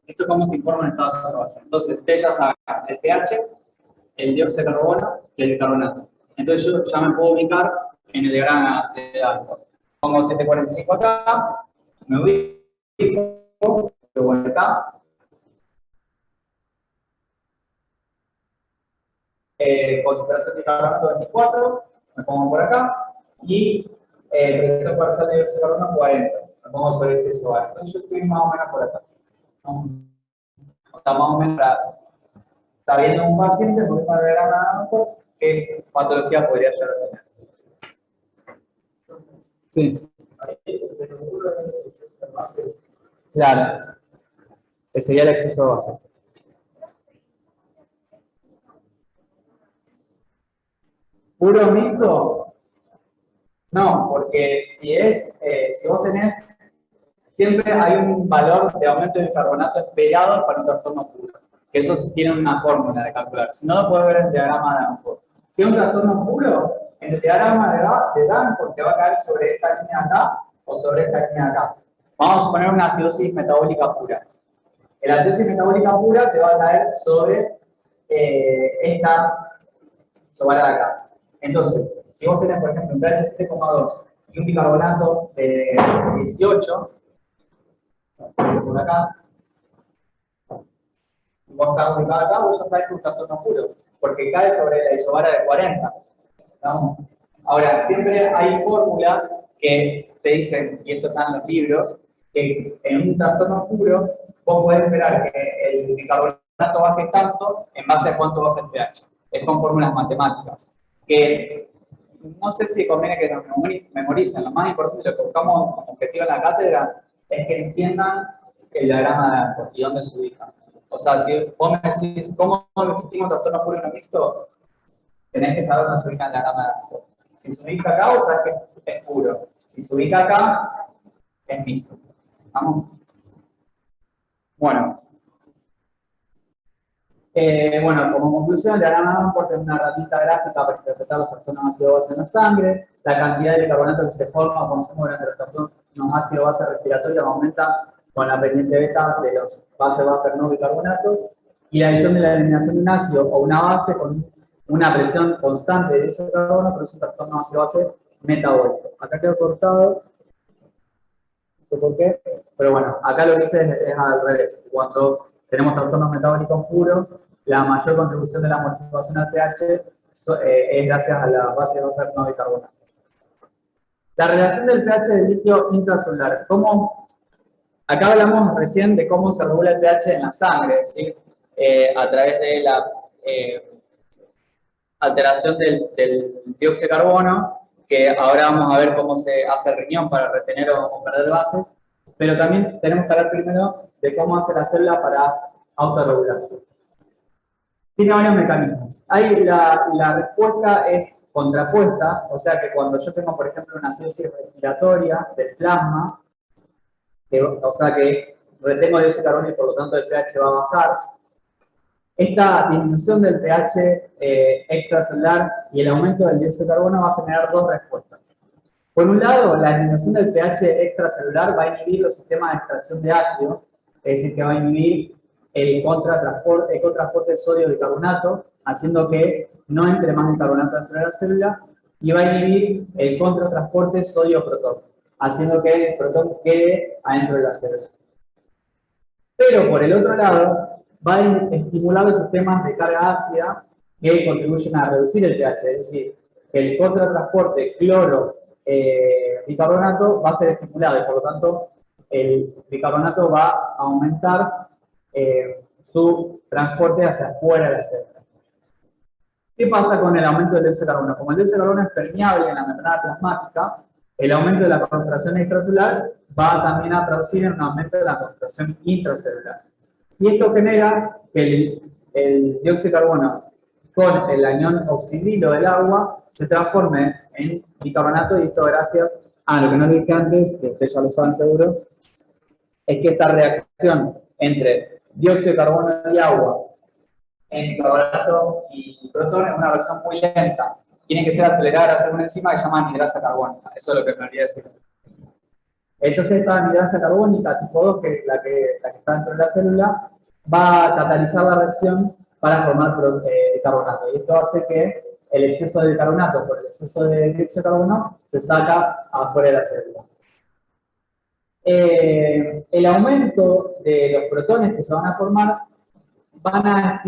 Esto es cómo se informa en estado ácido-base. Entonces, ustedes ya saben el pH, el dióxido de carbono y el bicarbonato. Entonces, yo ya me puedo ubicar en el diagrama de Danforth. Pongo 745 acá, me ubico, lo voy acá. Concentración de bicarbonato 24, me pongo por acá, y presión parcial de dióxido de carbono 40, me pongo sobre este isobar. Entonces yo estoy más o menos por acá. O sea, más o menos sabiendo un paciente, por ejemplo, de la qué patología podría llegar a tener. Sí. Claro. Ese sería el exceso de base. ¿Puro mixto? No, porque si vos tenés, siempre hay un valor de aumento de bicarbonato esperado para un trastorno puro. Que eso sí tiene una fórmula de calcular. Si no, lo puedes ver en el diagrama de Danforth. Si es un trastorno puro, en el diagrama de Danforth te va a caer sobre esta línea acá o sobre esta línea acá. Vamos a suponer una acidosis metabólica pura. La acidosis metabólica pura te va a caer sobre esta isobara de acá. Entonces, si vos tenés, por ejemplo, un pH 7,2 y un bicarbonato de 18, por acá, y vos estás ubicado acá, vos ya sabés que es un trastorno puro, porque cae sobre la isobara de 40. ¿No? Ahora, siempre hay fórmulas que te dicen, y esto está en los libros, que en un trastorno puro vos podés esperar que el bicarbonato baje tanto en base a cuánto baja el pH. Es con fórmulas matemáticas. Que no sé si conviene que nos memoricen. Lo más importante, lo que buscamos como objetivo en la cátedra, es que entiendan el diagrama de Danforth y dónde se ubica. O sea, si vos me decís, ¿cómo distingo trastorno puro y no mixto? Tenés que saber dónde se ubica el diagrama de Danforth. Si se ubica acá, vos sabés que es puro. Si se ubica acá, es mixto. ¿Vamos? Bueno. Bueno, como conclusión, el diagrama de Danforth es una herramienta gráfica para interpretar los trastornos ácido-base en la sangre. La cantidad de bicarbonato que se forma cuando se mueven los trastornos ácido-base respiratorios aumenta con la pendiente beta de los base-buffer no bicarbonato. Y la adición de la eliminación de un ácido o una base con una presión constante de dióxido de carbono produce un trastorno ácido-base metabólico. Acá quedó cortado. No sé por qué. Pero bueno, acá lo que hice es al revés. Cuando tenemos trastornos metabólicos puros, la mayor contribución de la modificación al pH es gracias a la base de buffer no bicarbonato. La relación del pH del líquido intracelular. Acá hablamos recién de cómo se regula el pH en la sangre, ¿sí? A través de la alteración del dióxido de carbono, que ahora vamos a ver cómo se hace el riñón para retener o perder bases, pero también tenemos que hablar primero de cómo hace la célula para autorregularse. Tiene varios mecanismos. Ahí la respuesta es contrapuesta, o sea que cuando yo tengo, por ejemplo, una acidosis respiratoria del plasma, o sea que retengo dióxido de carbono y por lo tanto el pH va a bajar, esta disminución del pH extracelular y el aumento del dióxido de carbono va a generar dos respuestas. Por un lado, la disminución del pH extracelular va a inhibir los sistemas de extracción de ácido, es decir, que va a inhibir el contratransporte de sodio-bicarbonato, haciendo que no entre más bicarbonato dentro de la célula, y va a inhibir el contratransporte sodio-protón, haciendo que el protón quede adentro de la célula. Pero por el otro lado, va a estimular los sistemas de carga ácida que contribuyen a reducir el pH, es decir, que el contratransporte cloro-bicarbonato va a ser estimulado y por lo tanto el bicarbonato va a aumentar su transporte hacia afuera de la célula. ¿Qué pasa con el aumento del dióxido de carbono? Como el dióxido de carbono es permeable en la membrana plasmática, el aumento de la concentración extracelular va también a traducir en un aumento de la concentración intracelular. Y esto genera que el dióxido de carbono con el anión oxidrilo del agua se transforme en bicarbonato, y esto gracias a lo que no dije antes, que ustedes ya lo saben seguro, es que esta reacción entre dióxido de carbono y agua en bicarbonato y protón es una reacción muy lenta. Tiene que ser acelerada gracias a una enzima que se llama anidrasa carbónica. Eso es lo que me olvidé decir. Entonces esta anidrasa carbónica tipo 2, que es la que está dentro de la célula, va a catalizar la reacción para formar bicarbonato. Y esto hace que el exceso de bicarbonato por el exceso de dióxido de carbono se saca afuera de la célula. El aumento de los protones que se van a formar van a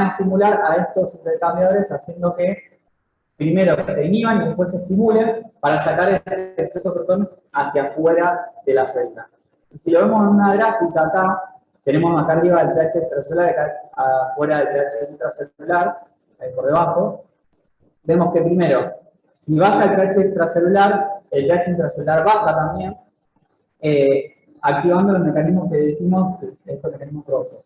estimular a estos intercambiadores, haciendo que primero se inhiban y después se estimulen para sacar el exceso de protón hacia afuera de la célula. Y si lo vemos en una gráfica acá, tenemos acá arriba el pH extracelular, acá afuera del pH intracelular, ahí por debajo. Vemos que primero, si baja el pH extracelular, el pH intracelular baja también, activando los mecanismos que dijimos, estos mecanismos rojos.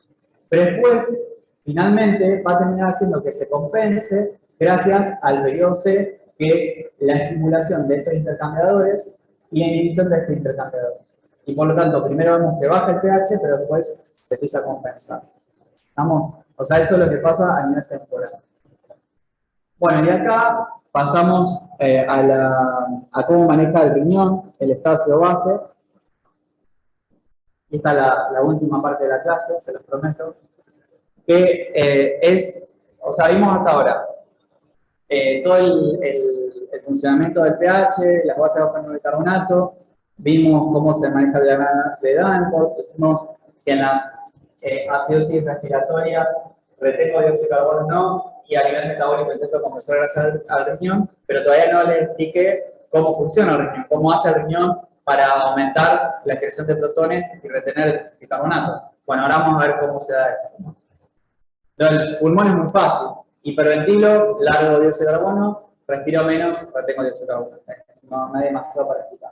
Pero después, finalmente, va a terminar haciendo que se compense gracias al periodo C, que es la estimulación de estos intercambiadores y la inhibición de este intercambiador. Y por lo tanto, primero vemos que baja el pH, pero después se empieza a compensar. ¿Estamos? O sea, eso es lo que pasa a nivel temporal. Bueno, y acá pasamos a cómo maneja el riñón, el estado base. Y esta es la última parte de la clase, se los prometo. Que o sea, vimos hasta ahora todo el funcionamiento del pH, las bases de fenobicarbonato, vimos cómo se maneja el diagrama de Davenport, vimos que en las acidosis respiratorias retengo dióxido de carbono no, y a nivel metabólico intento compensar gracias al riñón, pero todavía no les expliqué cómo funciona el riñón, cómo hace el riñón para aumentar la excreción de protones y retener bicarbonato. Bueno, ahora vamos a ver cómo se da esto. El pulmón es muy fácil. Hiperventilo, largo dióxido de carbono, respiro menos, retengo dióxido de carbono. No hay demasiado para explicar.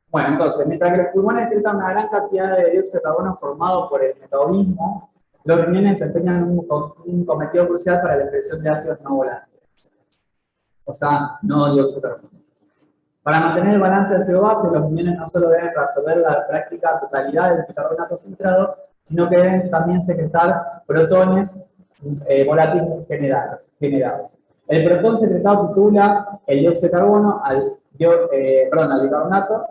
Bueno, entonces, mientras que los pulmones excretan una gran cantidad de dióxido de carbono formado por el metabolismo, los riñones desempeñan un cometido crucial para la excreción de ácidos no volantes. O sea, no dióxido de carbono. Para mantener el balance de ácido-base, los riñones no solo deben reabsorber la práctica totalidad del bicarbonato filtrado, sino que deben también secretar protones volátiles generados. El protón secretado titula el dióxido de carbono al bicarbonato,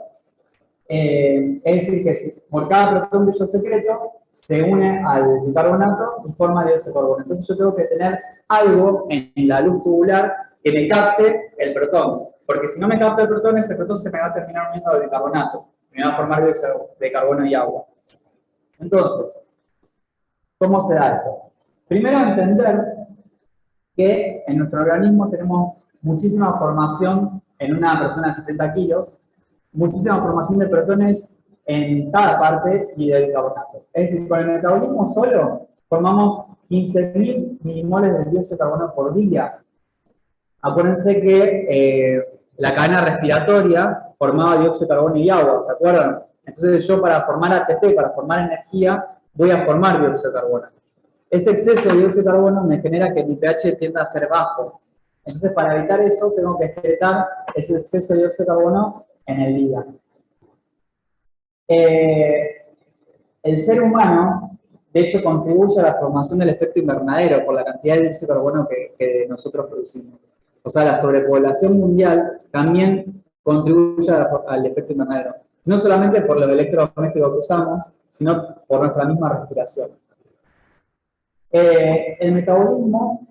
es decir, que por cada protón que yo secreto, se une al bicarbonato y forma dióxido de carbono. Entonces yo tengo que tener algo en la luz tubular que me capte el protón, porque si no me capta el protón, ese protón se me va a terminar uniendo al bicarbonato, me va a formar dióxido de carbono y agua. Entonces, ¿cómo se da esto? Primero, entender que en nuestro organismo tenemos muchísima formación en una persona de 70 kilos, muchísima formación de protones en cada parte y de bicarbonato. Es decir, con el metabolismo solo formamos 15.000 milimoles de dióxido de carbono por día. Acuérdense que la cadena respiratoria formaba dióxido de carbono y agua, ¿se acuerdan? Entonces yo para formar ATP, para formar energía, voy a formar dióxido de carbono. ese exceso de dióxido de carbono me genera que mi pH tienda a ser bajo. Entonces, para evitar eso, tengo que excretar ese exceso de dióxido de carbono en el día. El ser humano, de hecho, contribuye a la formación del efecto invernadero por la cantidad de dióxido de carbono que nosotros producimos. O sea, la sobrepoblación mundial también contribuye al efecto invernadero. No solamente por los electrodomésticos que usamos, sino por nuestra misma respiración. El metabolismo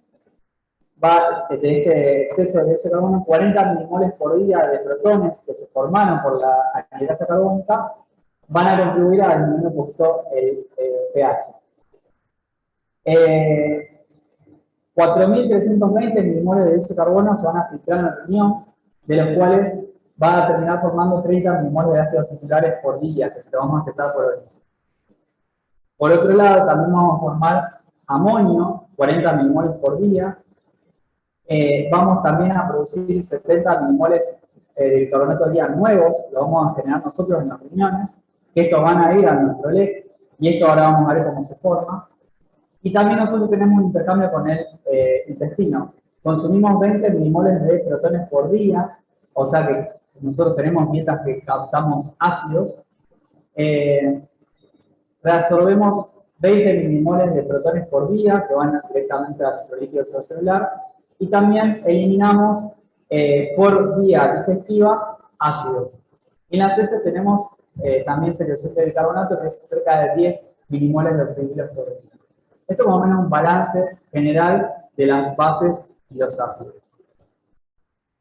va de este exceso de dióxido de carbono, 40 milimoles por día de protones que se formaron por la anhidrasa carbónica, van a contribuir a disminuir un poquito el pH. 4.320 milimoles de dióxido de carbono se van a filtrar en el riñón, de los cuales va a terminar formando 30 milimoles de ácidos titulares por día, que se lo vamos a aceptar por hoy. Por otro lado, también vamos a formar amonio, 40 milimoles por día. Vamos también a producir 70 milimoles de bicarbonato de día nuevos, lo vamos a generar nosotros en los riñones, que estos van a ir a nuestro LEC, y esto ahora vamos a ver cómo se forma. Y también nosotros tenemos un intercambio con el intestino. Consumimos 20 milimoles de protones por día, o sea que nosotros tenemos dietas que captamos ácidos. Reabsorbemos 20 milimoles de protones por día, que van directamente a nuestro líquido extracelular, y también eliminamos por vía digestiva ácidos. Y en las heces tenemos también celulosa de bicarbonato, que es cerca de 10 milimoles de oxígeno por día. Esto es más o menos un balance general de las bases y los ácidos.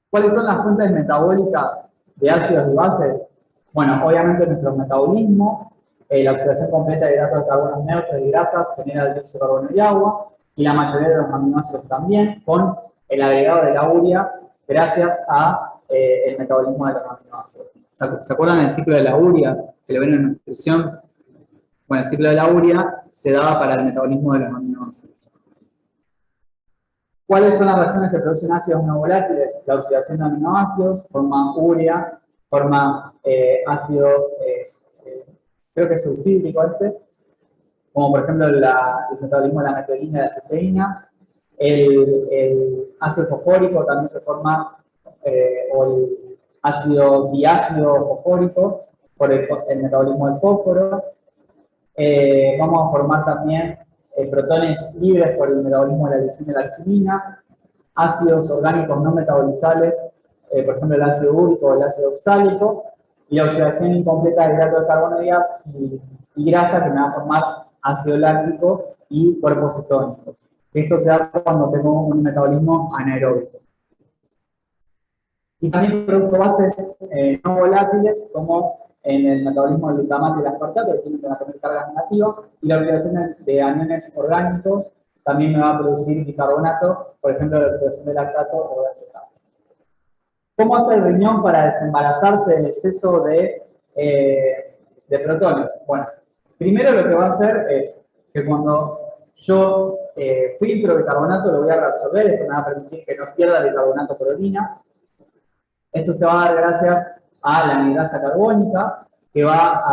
¿Cuáles son las fuentes metabólicas de ácidos y bases? Bueno, obviamente nuestro metabolismo, la oxidación completa de hidratos de carbono neutros y grasas genera el dióxido de carbono y agua, y la mayoría de los aminoácidos también, con el agregado de la urea, gracias a el metabolismo de los aminoácidos. ¿Se acuerdan del ciclo de la urea que lo ven en nutrición? Bueno, el ciclo de la urea se daba para el metabolismo de los aminoácidos. ¿Cuáles son las reacciones que producen ácidos no volátiles? La oxidación de aminoácidos, forma urea, forma ácido, creo que es sulfídrico como por ejemplo el metabolismo de la metionina y la cisteína. El ácido fosfórico también se forma, o el ácido diácido fosfórico, por el metabolismo del fósforo. Vamos a formar también protones libres por el metabolismo de la lisina y la arginina, ácidos orgánicos no metabolizables, por ejemplo el ácido úrico o el ácido oxálico, y la oxidación incompleta de hidratos de carbono y grasa, que me va a formar ácido láctico y cuerpos cetónicos. Esto se da cuando tengo un metabolismo anaeróbico. Y también producto bases no volátiles, como en el metabolismo del glutamato y el aspartato, que tienen que tener cargas negativas, y la oxidación de aniones orgánicos también me va a producir bicarbonato, por ejemplo, la oxidación de lactato o de acetato. ¿Cómo hace el riñón para desembarazarse del exceso de protones? Bueno, primero lo que va a hacer es que cuando yo filtro bicarbonato, lo voy a reabsorber, esto me va a permitir que no pierda bicarbonato por orina. Esto se va a dar gracias a la anhidrasa carbónica, que va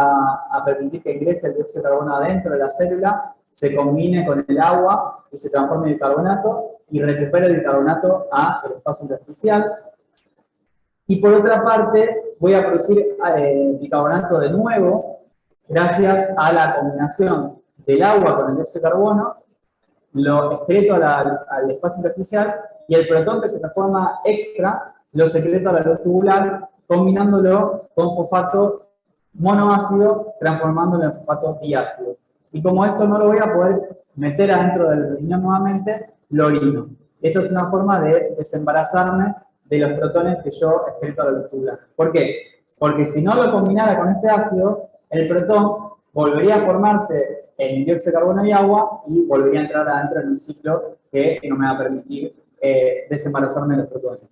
a permitir que ingrese el dióxido de carbono adentro de la célula, se combine con el agua y se transforme en bicarbonato y recupere el bicarbonato al espacio intersticial. Y por otra parte, voy a producir bicarbonato de nuevo gracias a la combinación del agua con el dióxido de carbono, lo excreto al espacio intersticial y el protón que se transforma extra lo secreto a la luz tubular, combinándolo con fosfato monoácido, transformándolo en fosfato diácido. Y como esto no lo voy a poder meter adentro del riñón nuevamente, lo orino. Esto es una forma de desembarazarme de los protones que yo excreto a la luz tubular. ¿Por qué? Porque si no lo combinara con este ácido, el protón volvería a formarse en dióxido de carbono y agua y volvería a entrar adentro en un ciclo que no me va a permitir desembarazarme de los protones.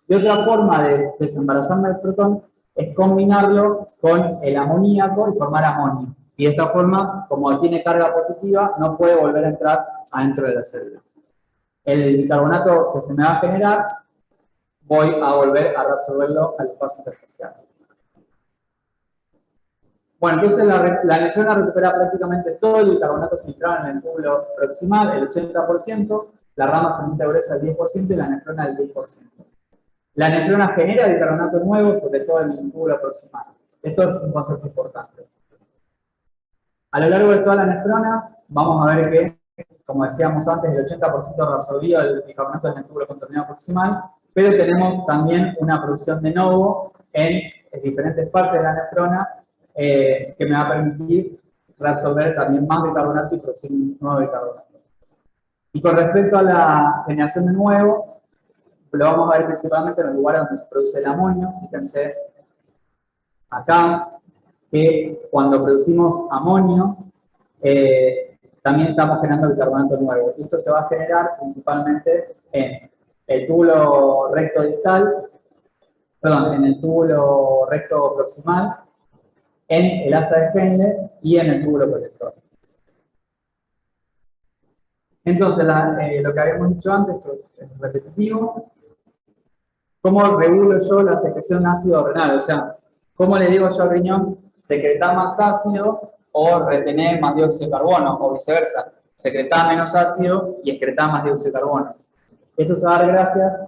Y otra forma de desembarazarme del protón es combinarlo con el amoníaco y formar amonio. Y de esta forma, como tiene carga positiva, no puede volver a entrar adentro de la célula. El bicarbonato que se me va a generar, voy a volver a reabsorberlo al espacio intersticial. Bueno, entonces la nefrona recupera prácticamente todo el bicarbonato filtrado en el túbulo proximal, el 80%, la rama sanguínea gruesa el 10% y la nefrona el 10%. La nefrona genera bicarbonato nuevo, sobre todo en el túbulo proximal. Esto es un concepto importante. A lo largo de toda la nefrona, vamos a ver que, como decíamos antes, el 80% reabsorbido del bicarbonato en el túbulo contorneado proximal, pero tenemos también una producción de novo en diferentes partes de la nefrona que me va a permitir reabsorber también más bicarbonato y producir nuevo bicarbonato. Y con respecto a la generación de nuevo, lo vamos a ver principalmente en los lugares donde se produce el amonio. Fíjense acá que cuando producimos amonio, también estamos generando bicarbonato nuevo. Esto se va a generar principalmente en el túbulo recto distal, perdón, en el túbulo recto proximal, en el asa de Henle y en el túbulo colector. Entonces, lo que habíamos dicho antes, que es repetitivo, ¿cómo regulo yo la secreción ácido renal? O sea, ¿cómo le digo yo al riñón secretar más ácido o retener más dióxido de carbono? O viceversa, secretar menos ácido y excretar más dióxido de carbono. Esto se va a dar gracias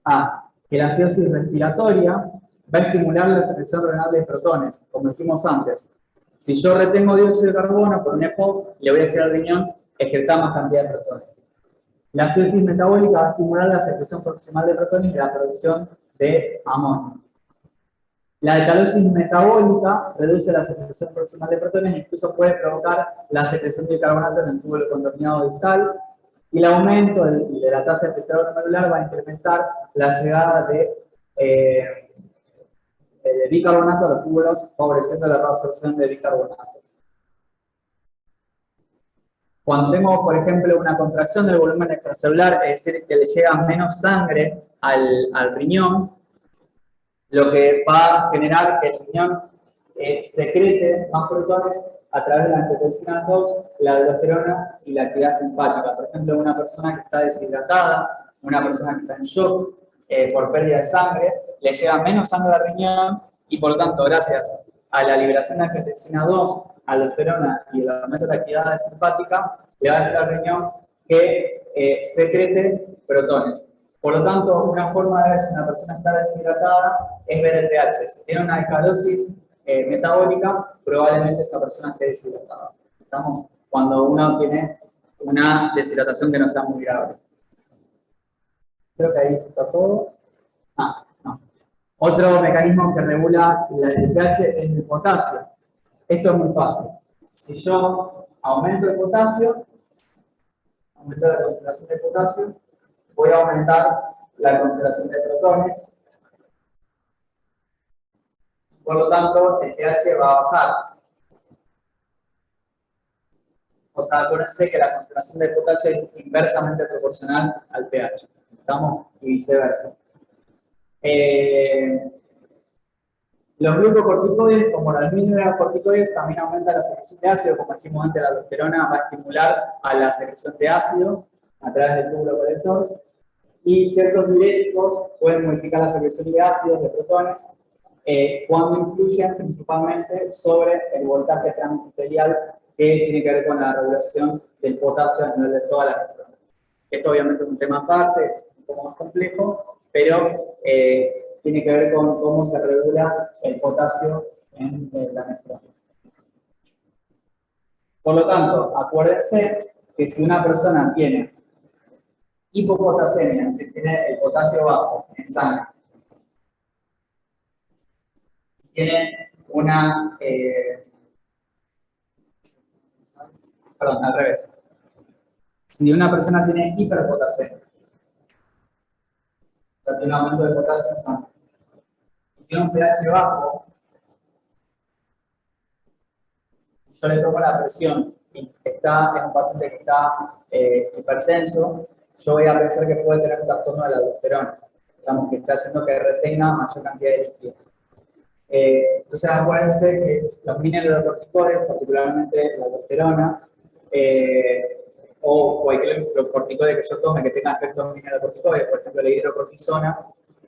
a que la acidosis respiratoria va a estimular la secreción renal de protones, como dijimos antes. Si yo retengo dióxido de carbono por un EPOC, le voy a decir al riñón excretar más cantidad de protones. La acidosis metabólica va a estimular la secreción proximal de protones y la producción de amonio. La alcalosis metabólica reduce la secreción proximal de protones e incluso puede provocar la secreción de bicarbonato en el túbulo contorneado distal. Y el aumento de la tasa de filtrado glomerular va a incrementar la llegada de bicarbonato a los túbulos, favoreciendo la reabsorción de bicarbonato. Cuando tengo, por ejemplo, una contracción del volumen extracelular, es decir, que le llega menos sangre al riñón, lo que va a generar que el riñón secrete más protones a través de la angiotensina 2, la aldosterona y la actividad simpática. Por ejemplo, una persona que está deshidratada, una persona que está en shock por pérdida de sangre, le llega menos sangre al riñón y por lo tanto, gracias a la liberación de angiotensina 2, aldosterona y el aumento de la actividad simpática, le va a decir al riñón que secrete protones. Por lo tanto, una forma de ver si una persona está deshidratada es ver el pH. Si tiene una alcalosis metabólica, probablemente esa persona esté deshidratada. ¿Estamos? Cuando uno tiene una deshidratación que no sea muy grave. Creo que ahí está todo. No. Otro mecanismo que regula el pH es el potasio. Esto es muy fácil. Si yo aumento el potasio, aumento la concentración de potasio, voy a aumentar la concentración de protones. Por lo tanto, el pH va a bajar. O sea, acuérdense que la concentración de potasio es inversamente proporcional al pH. ¿Estamos? Y viceversa. Los glucocorticoides, como los mineralocorticoides, también aumentan la secreción de ácido. Como dijimos antes, la aldosterona va a estimular a la secreción de ácido a través del túbulo colector. Y ciertos diuréticos pueden modificar la secreción de ácidos, de protones, cuando influyen principalmente sobre el voltaje transarterial que tiene que ver con la regulación del potasio a nivel de toda la nefrona. Esto obviamente es un tema aparte, un poco más complejo, pero tiene que ver con cómo se regula el potasio en la nefrona. Por lo tanto, acuérdense que si una persona tiene hipopotasemia, si tiene el potasio bajo en sangre, tiene una, perdón, al revés. Si una persona tiene hiperpotasemia, o sea, tiene un aumento de potasio en sangre, y tiene un pH bajo, yo le tomo la presión y está en un paciente que está hipertenso, yo voy a pensar que puede tener un trastorno de la aldosterona, digamos, que está haciendo que retenga mayor cantidad de líquido. Entonces, acuérdense que los mineralocorticoides, particularmente la aldosterona, o cualquier corticoide que yo tome que tenga efectos mineralocorticoides, por ejemplo la hidrocortisona,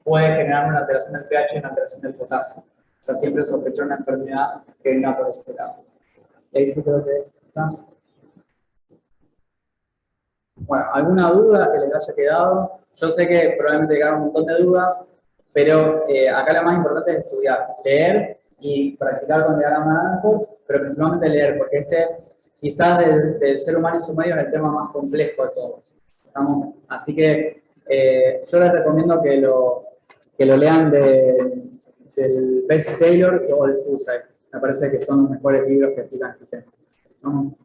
puede generar una alteración del pH y una alteración del potasio. sea, siempre sospechar una enfermedad que venga por ese lado. Y ahí sí creo que está. Bueno, ¿alguna duda que les haya quedado? Yo sé que probablemente quedaron un montón de dudas, pero acá lo más importante es estudiar, leer y practicar con diagrama de Danforth, pero principalmente leer, porque quizás del ser humano y su medio es el tema más complejo de todos. ¿Estamos? Así que yo les recomiendo que lo lean del Bess Taylor o del Fusay. Me parece que son los mejores libros que explican este tema. ¿No?